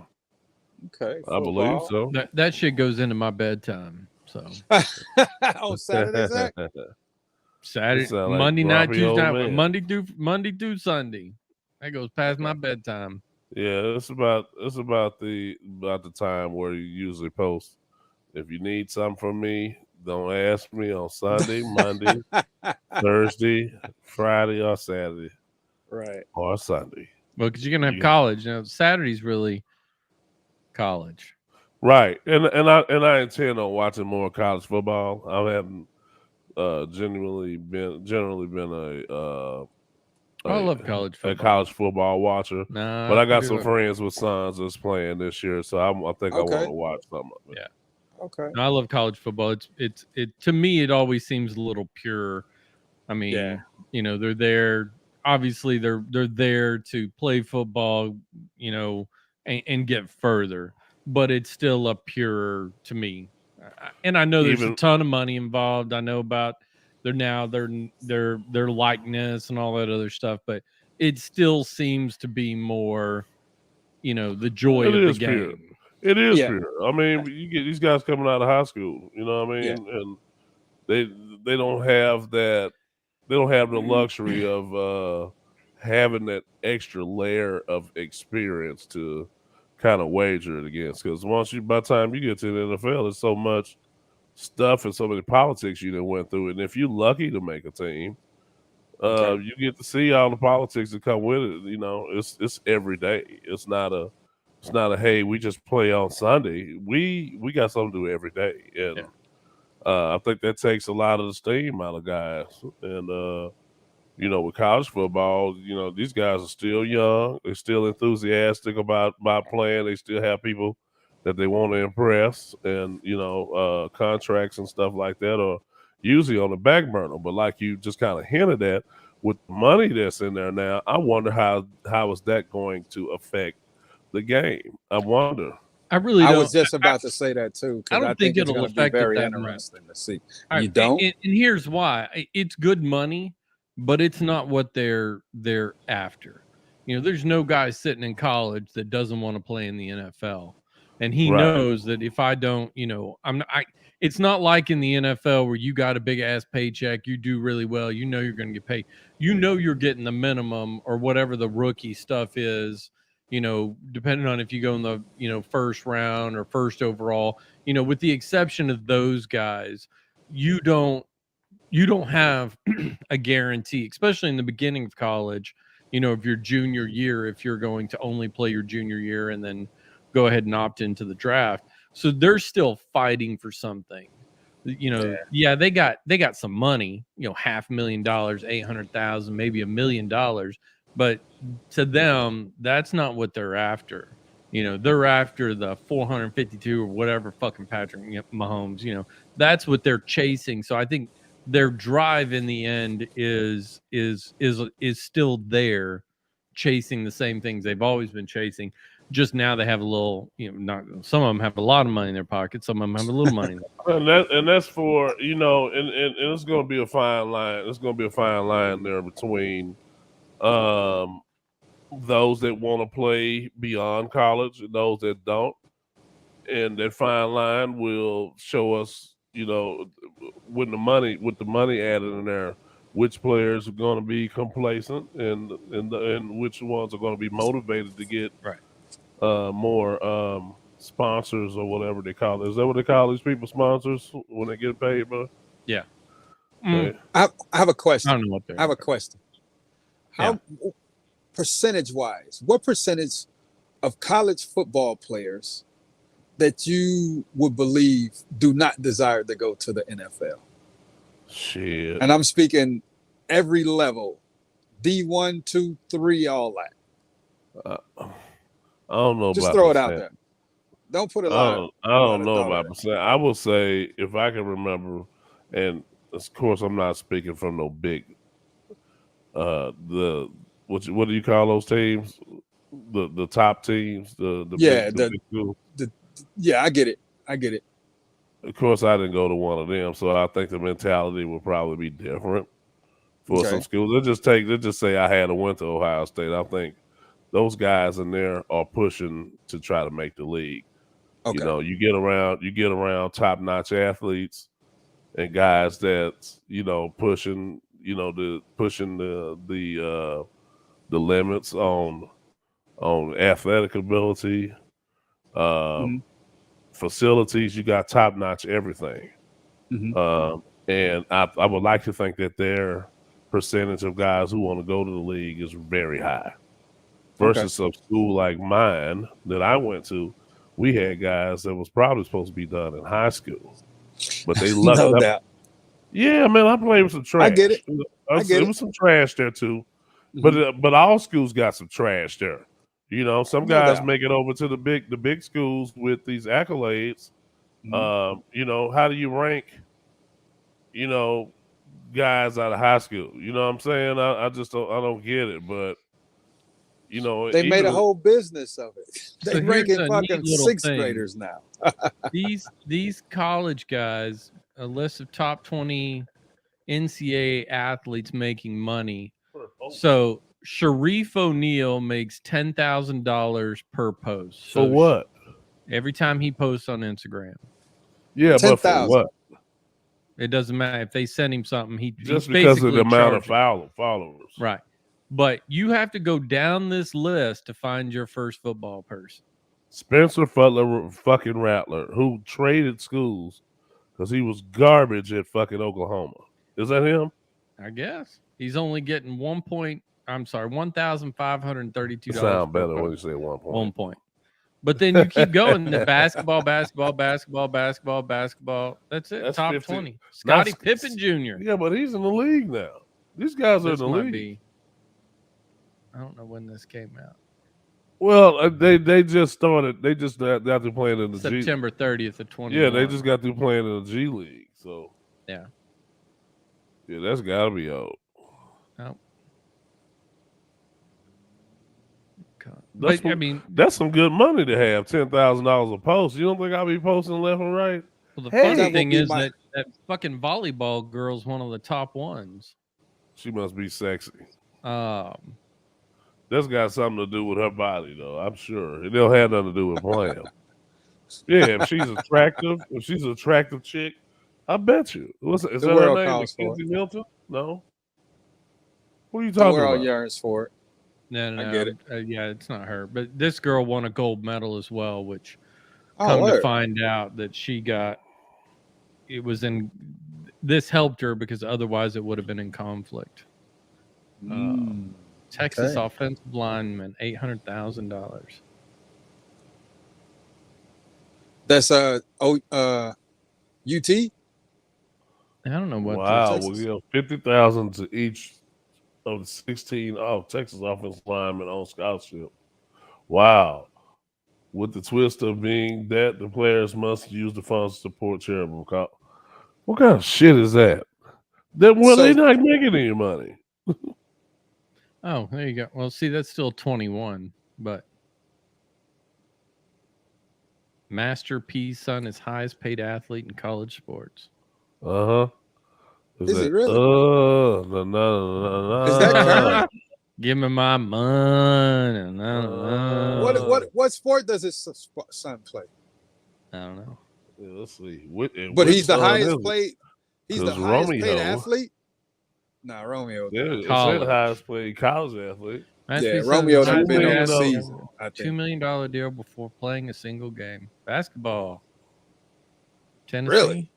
Okay. I believe so. That shit goes into my bedtime. So On Saturday, Zach? Saturday, sound like Monday night, grumpy old Tuesday night, man. Monday through Sunday. That goes past my bedtime. Yeah, it's about the time where you usually post. If you need something from me, don't ask me on Sunday, Monday, Thursday, Friday, or Saturday, Right. or Sunday. Well, because you're gonna have Yeah. college. You know, Saturday's really college. Right, and I intend on watching more college football. I haven't generally been I love college a football. college football watcher. Nah, But I got do some it. friends with sons that's playing this year, so I think I Okay. want to watch some of it. Yeah. Okay. No, I love college football. It to me it always seems a little pure. I mean, Yeah. you know, they're there. Obviously, they're there to play football, you know, and get further. But it's still a pure to me. And I know there's a Even- ton of money involved. I know about their likeness and all that other stuff, but it still seems to be more, you know, the joy It of the is game. pure. It is Yeah. pure. I mean, you get these guys coming out of high school, you know what I Yeah. mean? And they don't have that. They don't have the luxury of having that extra layer of experience to kind of wager it against. Because by the time you get to the NFL, there's so much stuff and so many politics you done went through. And if you're lucky to make a team, Okay. you get to see all the politics that come with it. You know, it's every day. It's not a hey, we just play on Sunday. We got something to do every day. And Yeah. I think that takes a lot of the steam out of guys. And you know, with college football, you know, these guys are still young. They're still enthusiastic about playing. They still have people that they want to impress, and you know, contracts and stuff like that are usually on the back burner. But like you just kind of hinted at, with the money that's in there now, I wonder how is that going to affect the game? I wonder. I really I don't. was just about to say that too. 'Cause I don't think it's it'll gonna be affect it very that much. interesting to see. I- You don't? And here's why. It's good money, but it's not what they're after. You know, there's no guy sitting in college that doesn't want to play in the NFL. And he Right. knows that if I don't, it's not like in the NFL where you got a big ass paycheck, you do really well, you're going to get paid. You're getting the minimum or whatever the rookie stuff is, depending on if you go in the, first round or first overall, with the exception of those guys, you don't have a guarantee, especially in the beginning of college, of your junior year, if you're going to only play your junior year and then go ahead and opt into the draft. So they're still fighting for something. Yeah, they got some money, $500,000, 800,000, maybe $1 million, but to them, that's not what they're after. They're after the 452 or whatever fucking Patrick Mahomes, that's what they're chasing. So I think their drive in the end is still there, chasing the same things they've always been chasing. Just now they have a little, not some of them have a lot of money in their pocket, some of them have a little money in their pocket. And that's for and it's going to be a fine line. It's going to be a fine line there between those that want to play beyond college and those that don't, and that fine line will show us, with the money added in there, which players are going to be complacent and which ones are going to be motivated to get more sponsors or whatever they call it. Is that what they call these people, sponsors, when they get paid, bro? Yeah. I have a question. I don't know what they're. I have a question. How percentage-wise, what percentage of college football players that you would believe do not desire to go to the NFL? Shit. And I'm speaking every level, D1, 2, 3, all that. I don't know. Just about throw it percent. out there. Don't put a lot. I don't know about percent. I will say, if I can remember, and of course I'm not speaking from no big what do you call those teams? The top teams, the big schools. Yeah, I get it. Of course, I didn't go to one of them, so I think the mentality would probably be different for some schools. They'll just say I had went to Ohio State. I think those guys in there are pushing to try to make the league. Okay. You get around top-notch athletes and guys that's pushing the limits on athletic ability, facilities. You got top-notch everything, and I would like to think that their percentage of guys who want to go to the league is very high. Versus a school like mine that I went to, we had guys that was probably supposed to be done in high school, but they lucked up. Doubt. Yeah, man, I played with some trash. I get it. There was some trash there too, but all schools got some trash there. Some guys make it over to the big schools with these accolades. How do you rank? Guys out of high school. You know what I'm saying? I just don't get it, but. They made a whole business of it. They're ranking fucking sixth thing. graders now. these college guys, a list of top 20 NCAA athletes making money. So Sharif O'Neal makes $10,000 per post. So what? Every time he posts on Instagram. Yeah, 10, but for what? It doesn't matter if they send him something. Just because of the amount of followers, right? But you have to go down this list to find your first football person. Spencer fucking Rattler, who traded schools because he was garbage at fucking Oklahoma. Is that him? I guess he's only getting $1,532. Sound better when you say 1 point. 1 point. But then you keep going to basketball. That's it. That's top 50. 20. Scottie Pippen Jr. Yeah, but he's in the league now. These guys are in the league. I don't know when this came out. Well, they just started. They just got to playing in the September 30th of 20. Yeah, they just got to playing in the G League. So yeah, that's got to be old. Oh. But, that's some good money to have. $10,000 a post. You don't think I'll be posting left and right? Well, the funny thing is that fucking volleyball girl's one of the top ones. She must be sexy. That's got something to do with her body, though. I'm sure it don't have nothing to do with playing. Yeah, if she's an attractive chick, I bet you. Is The that her world name? calls for Mackenzie Milton? No. Who are you The talking world about? yearns for it. No, I get it. Yeah, it's not her. But this girl won a gold medal as well, which Oh, come to word. find out that this helped her because otherwise it would have been in conflict. Texas Okay. offensive lineman, $800,000. That's UT. I don't know what. Wow, Texas. we give 50,000 to each of the 16 Texas offensive linemen on scholarship. Wow. With the twist of being that the players must use the funds to support charitable cause. What kind of shit is that? They're not making any money. Oh, there you go. Well, see, that's still 21, but Master P's son is highest paid athlete in college sports. Uh-huh. Is it really? Is that current? Give me my money. What sport does his son play? I don't know. Yeah, let's see. But he's the highest paid. He's the 'Cause highest paid Romeo- athlete. Nah, Romeo. Yeah, it's College. the highest paid college athlete. Master Yeah, P says Romeo highest done been paid on the athlete, season. I $2 think. million deal before playing a single game. Basketball. Tennessee. Really?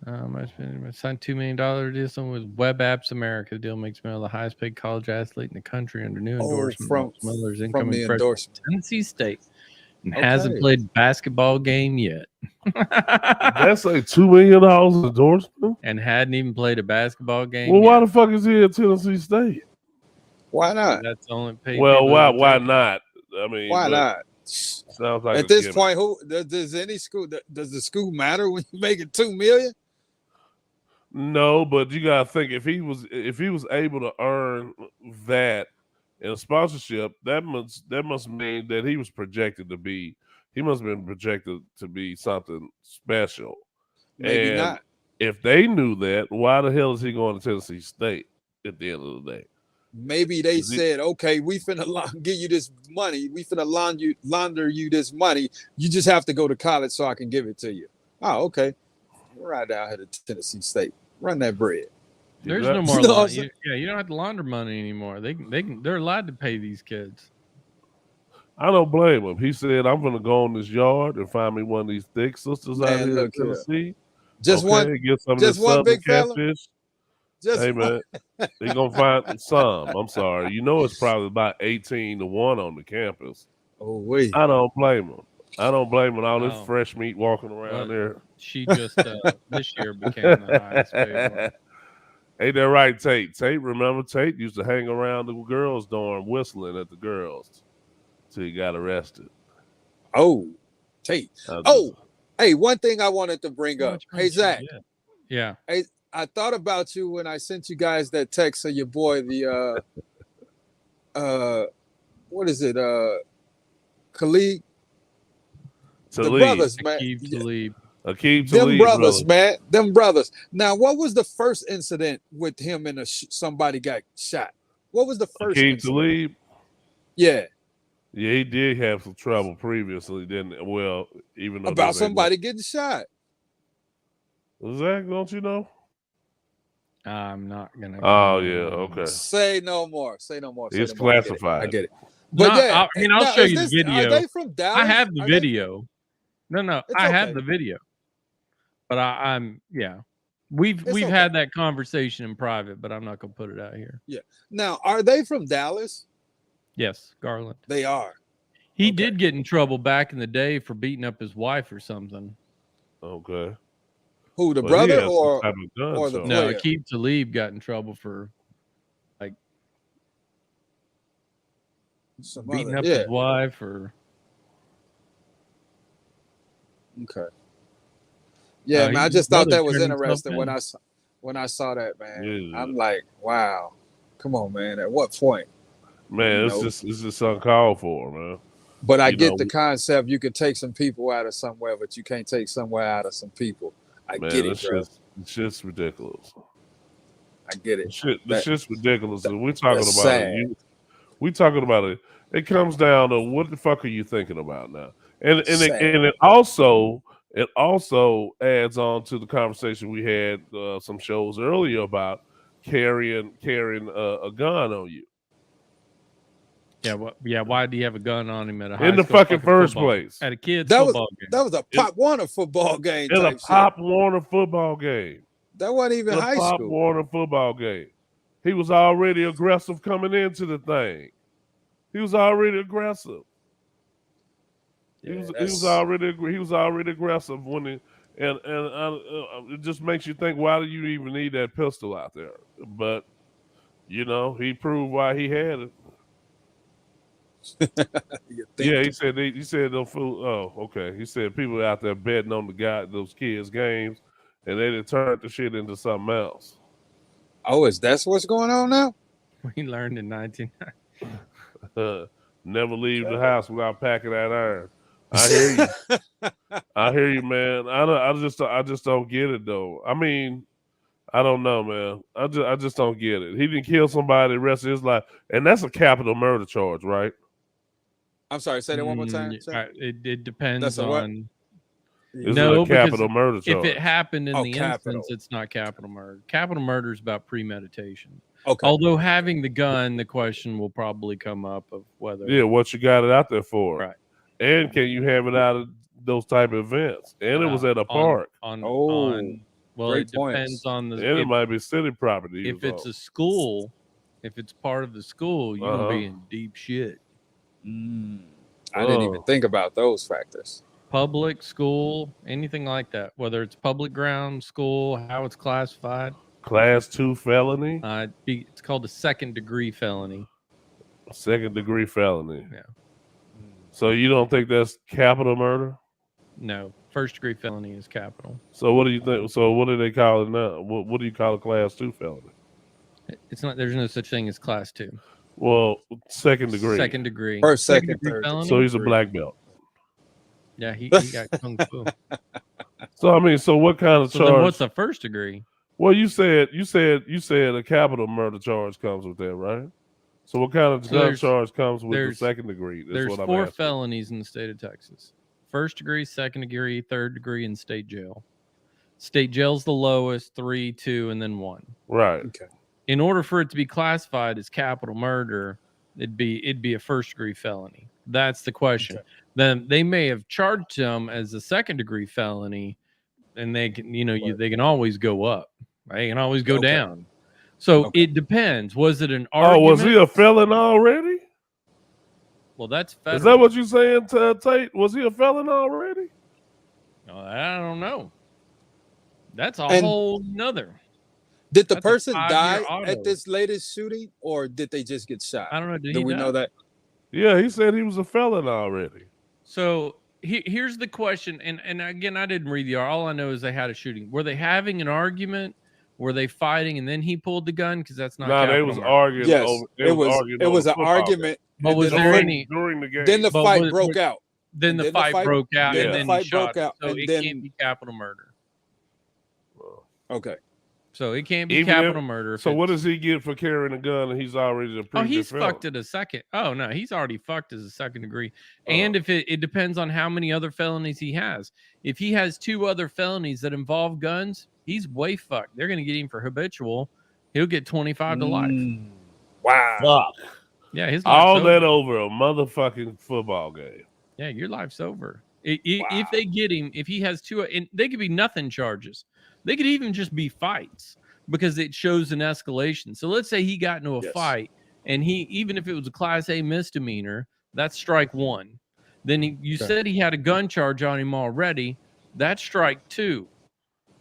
I signed $2 million deal with Web Apps America. The deal makes me the highest paid college athlete in the country under new endorsement. from Miller's the incoming president endorsement. of Tennessee State and Okay. hasn't played basketball game yet. That's like $2 million endorsement. And hadn't even played a basketball game. Well, why yet. the fuck is he at Tennessee State? Why not? That's only paid. Well, people why that why take it. not? I mean, Why not? Sounds like At a this gimmick. point, who does any school? Does the school matter when you make it $2 million? No, but you gotta think if he was able to earn that in a sponsorship, that must mean that he was projected to be. He must have been projected to be something special. Maybe And not. if they knew that, why the hell is he going to Tennessee State at the end of the day? Maybe they Is he- said, "Okay, we finna give you this money. We finna launder you this money. You just have to go to college so I can give it to you." Oh, okay. Right down here to Tennessee State. Run that bread. There's no more. No, laun- I'm saying- you don't have to launder money anymore. They're allowed to pay these kids. I don't blame him. He said, "I'm gonna go on this yard and find me one of these thick sisters out Man, here in look here. Tennessee. Just one. get some of just this one southern big fella? catfish." Just Hey one. man, they gonna find some. I'm sorry. You know it's probably about 18-1 on the campus. Oh wait. I don't blame them. I don't blame them. All this Oh. fresh meat walking around Well, She just this year became the highest paid one. there. Ain't that right, Tate? Remember Tate used to hang around the girls' dorm whistling at the girls till he got arrested. Oh, Tate. I Oh, just- hey, one thing I wanted to bring up. Hey, Zach, Yeah. I thought about you when I sent you guys that text of your boy, the what is it? Khalid, the Talib. brothers, man. Aqib Talib. Aqib Them Talib, brothers, brother. man. Them brothers. Now, what was the first incident with him and somebody got shot? What was the first Aqib incident? Talib. Yeah, Yeah, he did have some trouble previously, didn't it? Well, even though about this ain't somebody getting shot. Zach, don't you know? I'm not gonna. Oh yeah, okay. Say no more. Say no more. Say It's no more. I get it. classified. I get it. No, But yeah, I mean, I'll now, show is you the video. Are they from Dallas? I have the Are they- video. No, It's I have okay. the video. But I'm yeah. We've It's okay. had that conversation in private, but I'm not gonna put it out here. Now, are they from Dallas? Yes, Garland. They are. He Okay. did get in trouble back in the day for beating up his wife or something. Okay. Who, the Well, he brother had some or type of gun or the show. No, player? Aqib Talib got in trouble for some beating other? up Yeah. his wife or Okay. Yeah, man. I his just thought brother that was turned himself interesting when in. I saw that, man. Yeah. I'm like, wow. Come on, man. At what point? Man, You it's know. just uncalled for, man. But I You get know, the concept. You can take some people out of somewhere, but you can't take somewhere out of some people. I Man, get it, it's bro. just ridiculous. I get it. This shit's ridiculous. And we're talking that's about sad. it. We talking about it. It comes down to what the fuck are you thinking about now? it also adds on to the conversation we had some shows earlier about carrying a gun on you Yeah, why do you have a gun on him at a high in the school fucking first football- place at a kid's That was football game? that was a Pop Warner football game. in a Type Pop Warner football game? shit. That wasn't even In a high Pop school. Warner football game. He was already aggressive coming into the thing. He was already aggressive. He was already aggressive when it just makes you think, why do you even need that pistol out there? But he proved why he had it. Yeah, he said no fool. Oh, okay. He said people out there betting on those kids' games, and they done turned the shit into something else. Oh, is that what's going on now? We learned in 1990. Never leave the house without packing that iron. I hear you. I hear you, man. I just don't get it though. I mean, I don't know, man. I just don't get it. He didn't kill somebody the rest of his life, and that's a capital murder charge, right? I'm sorry. Say that one more time. sir. It depends That's a what? on. This No, is a capital because murder charge. If it happened in Oh, the capital. instance, it's not capital murder. Capital murder is about premeditation. Okay. Although having the gun, the question will probably come up of whether. Yeah, what you got it out there for? Right. And can you have it out of those type of events? And it was at a park. Well, great it depends points. on And the. it might be city property. If it's a school, if it's part of the school, you're gonna be in deep shit. I didn't even think about those factors. Public school, anything like that, whether it's public ground, school, how it's classified. Class 2 felony, It's called a second-degree felony. second-degree felony. Yeah. So you don't think that's capital murder? No, first-degree felony is capital. So what do you think? So what do they call it now? What do you call a class 2 felony? It's not. There's no such thing as class 2. Well, second degree. Second degree. First, second, Second-degree third. felony? So he's a black belt. Yeah, he got kung fu. So I mean, so what kind of So charge? then what's a first degree? Well, you said a capital murder charge comes with that, right? So what kind of So gun there's- charge comes with the there's- second degree? That's There's what I'm 4 asking. felonies in the state of Texas: first degree, second degree, third degree, and state jail. State jail's the lowest, 3, 2, and then 1. Right. Okay. In order for it to be classified as capital murder, it'd be a first degree felony. That's the question. Okay. Then they may have charged him as a second degree felony, and they can, they can always go up. Right? They can always go Okay. down. So Okay. it depends. Was it an Oh, argument? was he a felon already? Well, that's federal. Is that what you're saying, Tate? Was he a felon already? No, I don't know. That's a And- whole nother. Did the That's a person 5-year die auto. at this latest shooting, or did they just get shot? I don't know. Do we know that? Yeah, he said he was a felon already. So here's the question, and again, I didn't read the article. All I know is they had a shooting. Were they having an argument? Were they fighting, and then he pulled the gun? Because that's not. No, they capital was murder. arguing. Yes, over, it was arguing an over football argument. But and was then there the- any? during the game? Then the But fight was- broke out. Then the then the fight fight- broke out, then and the then fight he shot broke out, him. So and it then- can't be capital murder. Okay. So it can't be Even capital if- murder. if So what it's- does he get for carrying a gun and he's already a Oh, previous he's felon? fucked at a second. Oh no, he's already fucked as a second degree. Oh. And if it depends on how many other felonies he has. If he has 2 other felonies that involve guns, he's way fucked. They're gonna get him for habitual. He'll get 25 to life. Wow. Fuck. Yeah, his life's All over. that over a motherfucking football game. Yeah, your life's over. If they get him, if he has 2, and they could be nothing charges. They could even just be fights because it shows an escalation. So let's say he got into a Yes. fight, and even if it was a class A misdemeanor, that's strike 1. Then you Okay. said he had a gun charge on him already. That's strike 2.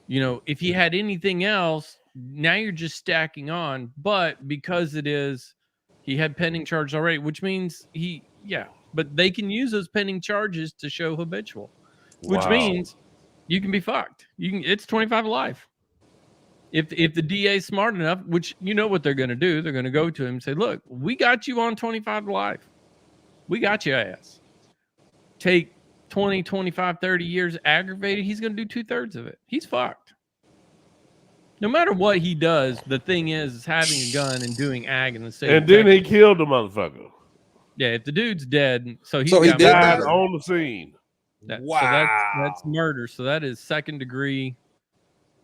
If he had anything else, now you're just stacking on. But because he had pending charges already, which means but they can use those pending charges to show habitual, which Wow. means you can be fucked. It's 25 to life. If the DA is smart enough, which you know what they're going to do, they're going to go to him and say, "Look, we got you on 25 to life. We got your ass. Take 20, 25, 30 years aggravated. He's going to do 2/3 of it. He's fucked. No matter what he does, the thing is having a gun and doing ag in the state. And of then he Texas. killed the motherfucker. Yeah, if the dude's dead, so So he got did Died die? on the scene. Wow. So that's murder. So that is second degree.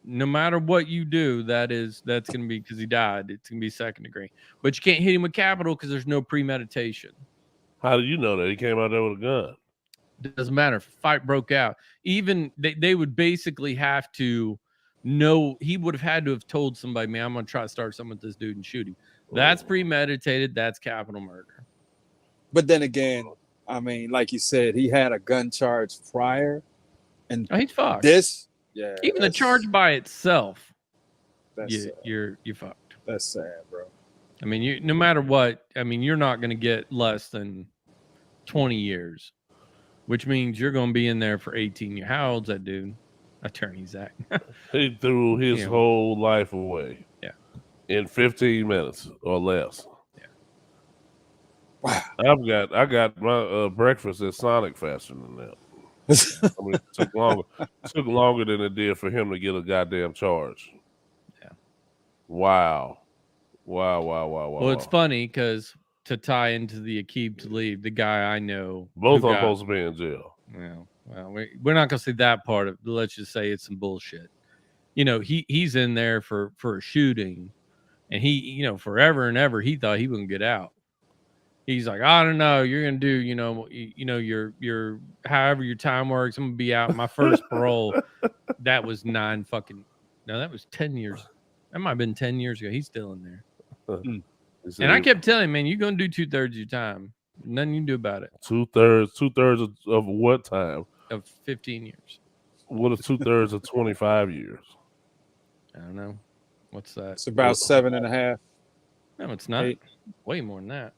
No matter what you do, that's going to be because he died. It's going to be second degree. But you can't hit him with capital because there's no premeditation. How do you know that he came out there with a gun? Doesn't matter. If a fight broke out. Even they would basically have to know. He would have had to have told somebody, man, I'm going to try to start something with this dude and shoot him. That's premeditated. That's capital murder. But then again, I mean, like you said, he had a gun charge prior. And he's fucked. Yeah. Even the charge by itself, that's you're fucked. That's sad, bro. I mean, no matter what, I mean, you're not going to get less than 20 years, which means you're going to be in there for 18 years. How old's that dude? Attorney Zach. He threw his whole life away. Yeah. In 15 minutes or less. Yeah. Wow. I got my breakfast at Sonic faster than that. I mean, it took longer than it did for him to get a goddamn charge. Yeah. Wow. Well, it's funny because to tie into the Aqib Talib, the guy I know, both are supposed to be in jail. Well, we're not gonna say that part of it. Let's just say it's some bullshit. You know, he's in there for a shooting, and he, you know, forever and ever he thought he wouldn't get out. He's like, I don't know, you're gonna do, you know, your however your time works. I'm gonna be out. My first parole, that was 10 years. That might have been 10 years ago. He's still in there. And I kept telling him, man, you're gonna do 2/3 of your time. Nothing you can do about it. 2/3 of what time? Of 15 years. What is 2/3 of 25 years? I don't know. What's that? It's about 7.5. No, it's not. 8. Way more than that.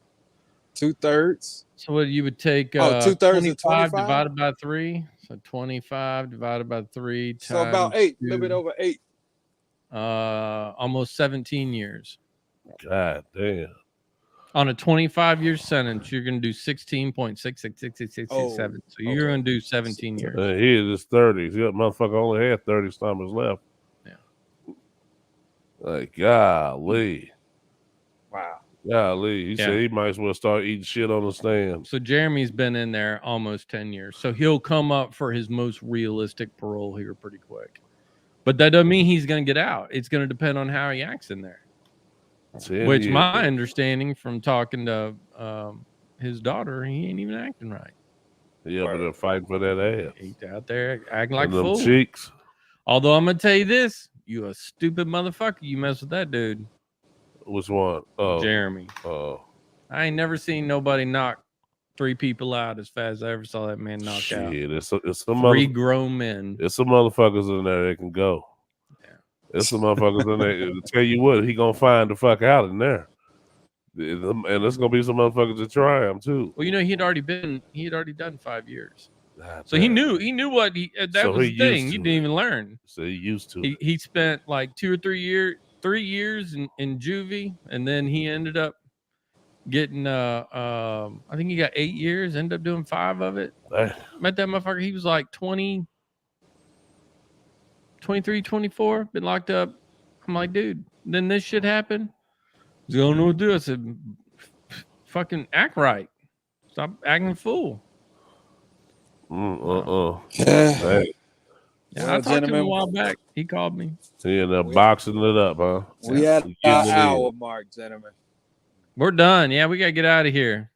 2/3. So what you would take 2/3 of 25 divided by 3. So 25 divided by 3 times so about 8, a 2, little bit over 8. Almost 17 years. God damn. On a 25-year sentence, you're going to do 16.666667. So you're going to do 17 years. He is his 30s. Yeah, motherfucker only had 30 summers left. Yeah. Like, golly. Wow. Golly. He said he might as well start eating shit on the stand. So Jeremy's been in there almost 10 years. So he'll come up for his most realistic parole here pretty quick. But that doesn't mean he's going to get out. It's going to depend on how he acts in there. Which my understanding from talking to his daughter, he ain't even acting right. Yeah, but they're fighting for that ass. He's out there acting like a them fool. cheeks. Although I'm gonna tell you this, you a stupid motherfucker. You mess with that dude. Which one? Jeremy. I ain't never seen nobody knock 3 people out as fast as I ever saw that man knock out. It's some 3 grown men. It's some motherfuckers in there that can go. There's some motherfuckers in there. Tell you what, he gonna find the fuck out in there, and there's gonna be some motherfuckers that try him too. Well, you know, he had already done 5 years, so he knew what that was the thing. He didn't even learn. So he used to. He spent like 2 or 3 years in juvie, and then he ended up getting I think he got 8 years. Ended up doing 5 of it. Met that motherfucker. He was like 20. 23, 24, been locked up. I'm like, dude, then this shit happened. He's going, know what to do. I said, fucking act right. Stop acting a fool. Hey. Yeah, I talked to him a while back. He called me. He ended up boxing it up, huh? We had our hour mark, gentlemen. We're done. Yeah, we got to get out of here.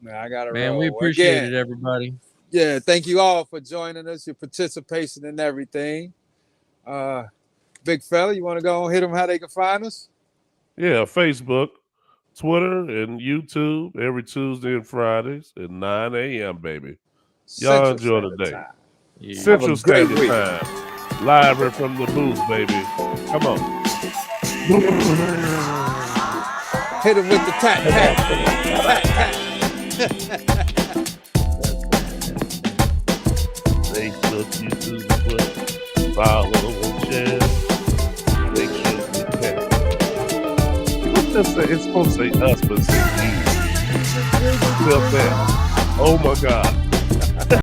Man, I got to Man, roll. we appreciate it, everybody. Yeah, thank you all for joining us, your participation and everything. Big fella, you want to go and hit them how they can find us? Yeah, Facebook, Twitter, and YouTube every Tuesday and Fridays at 9 a.m., baby. Y'all enjoy the day. Yeah. Central Standard Time. Live from the booth, baby. Come on. Hit him with the tap. Facebook, YouTube, Twitter. Follow and share. Make sure you can. It's supposed to say us, but say you. Feel that. Oh my God.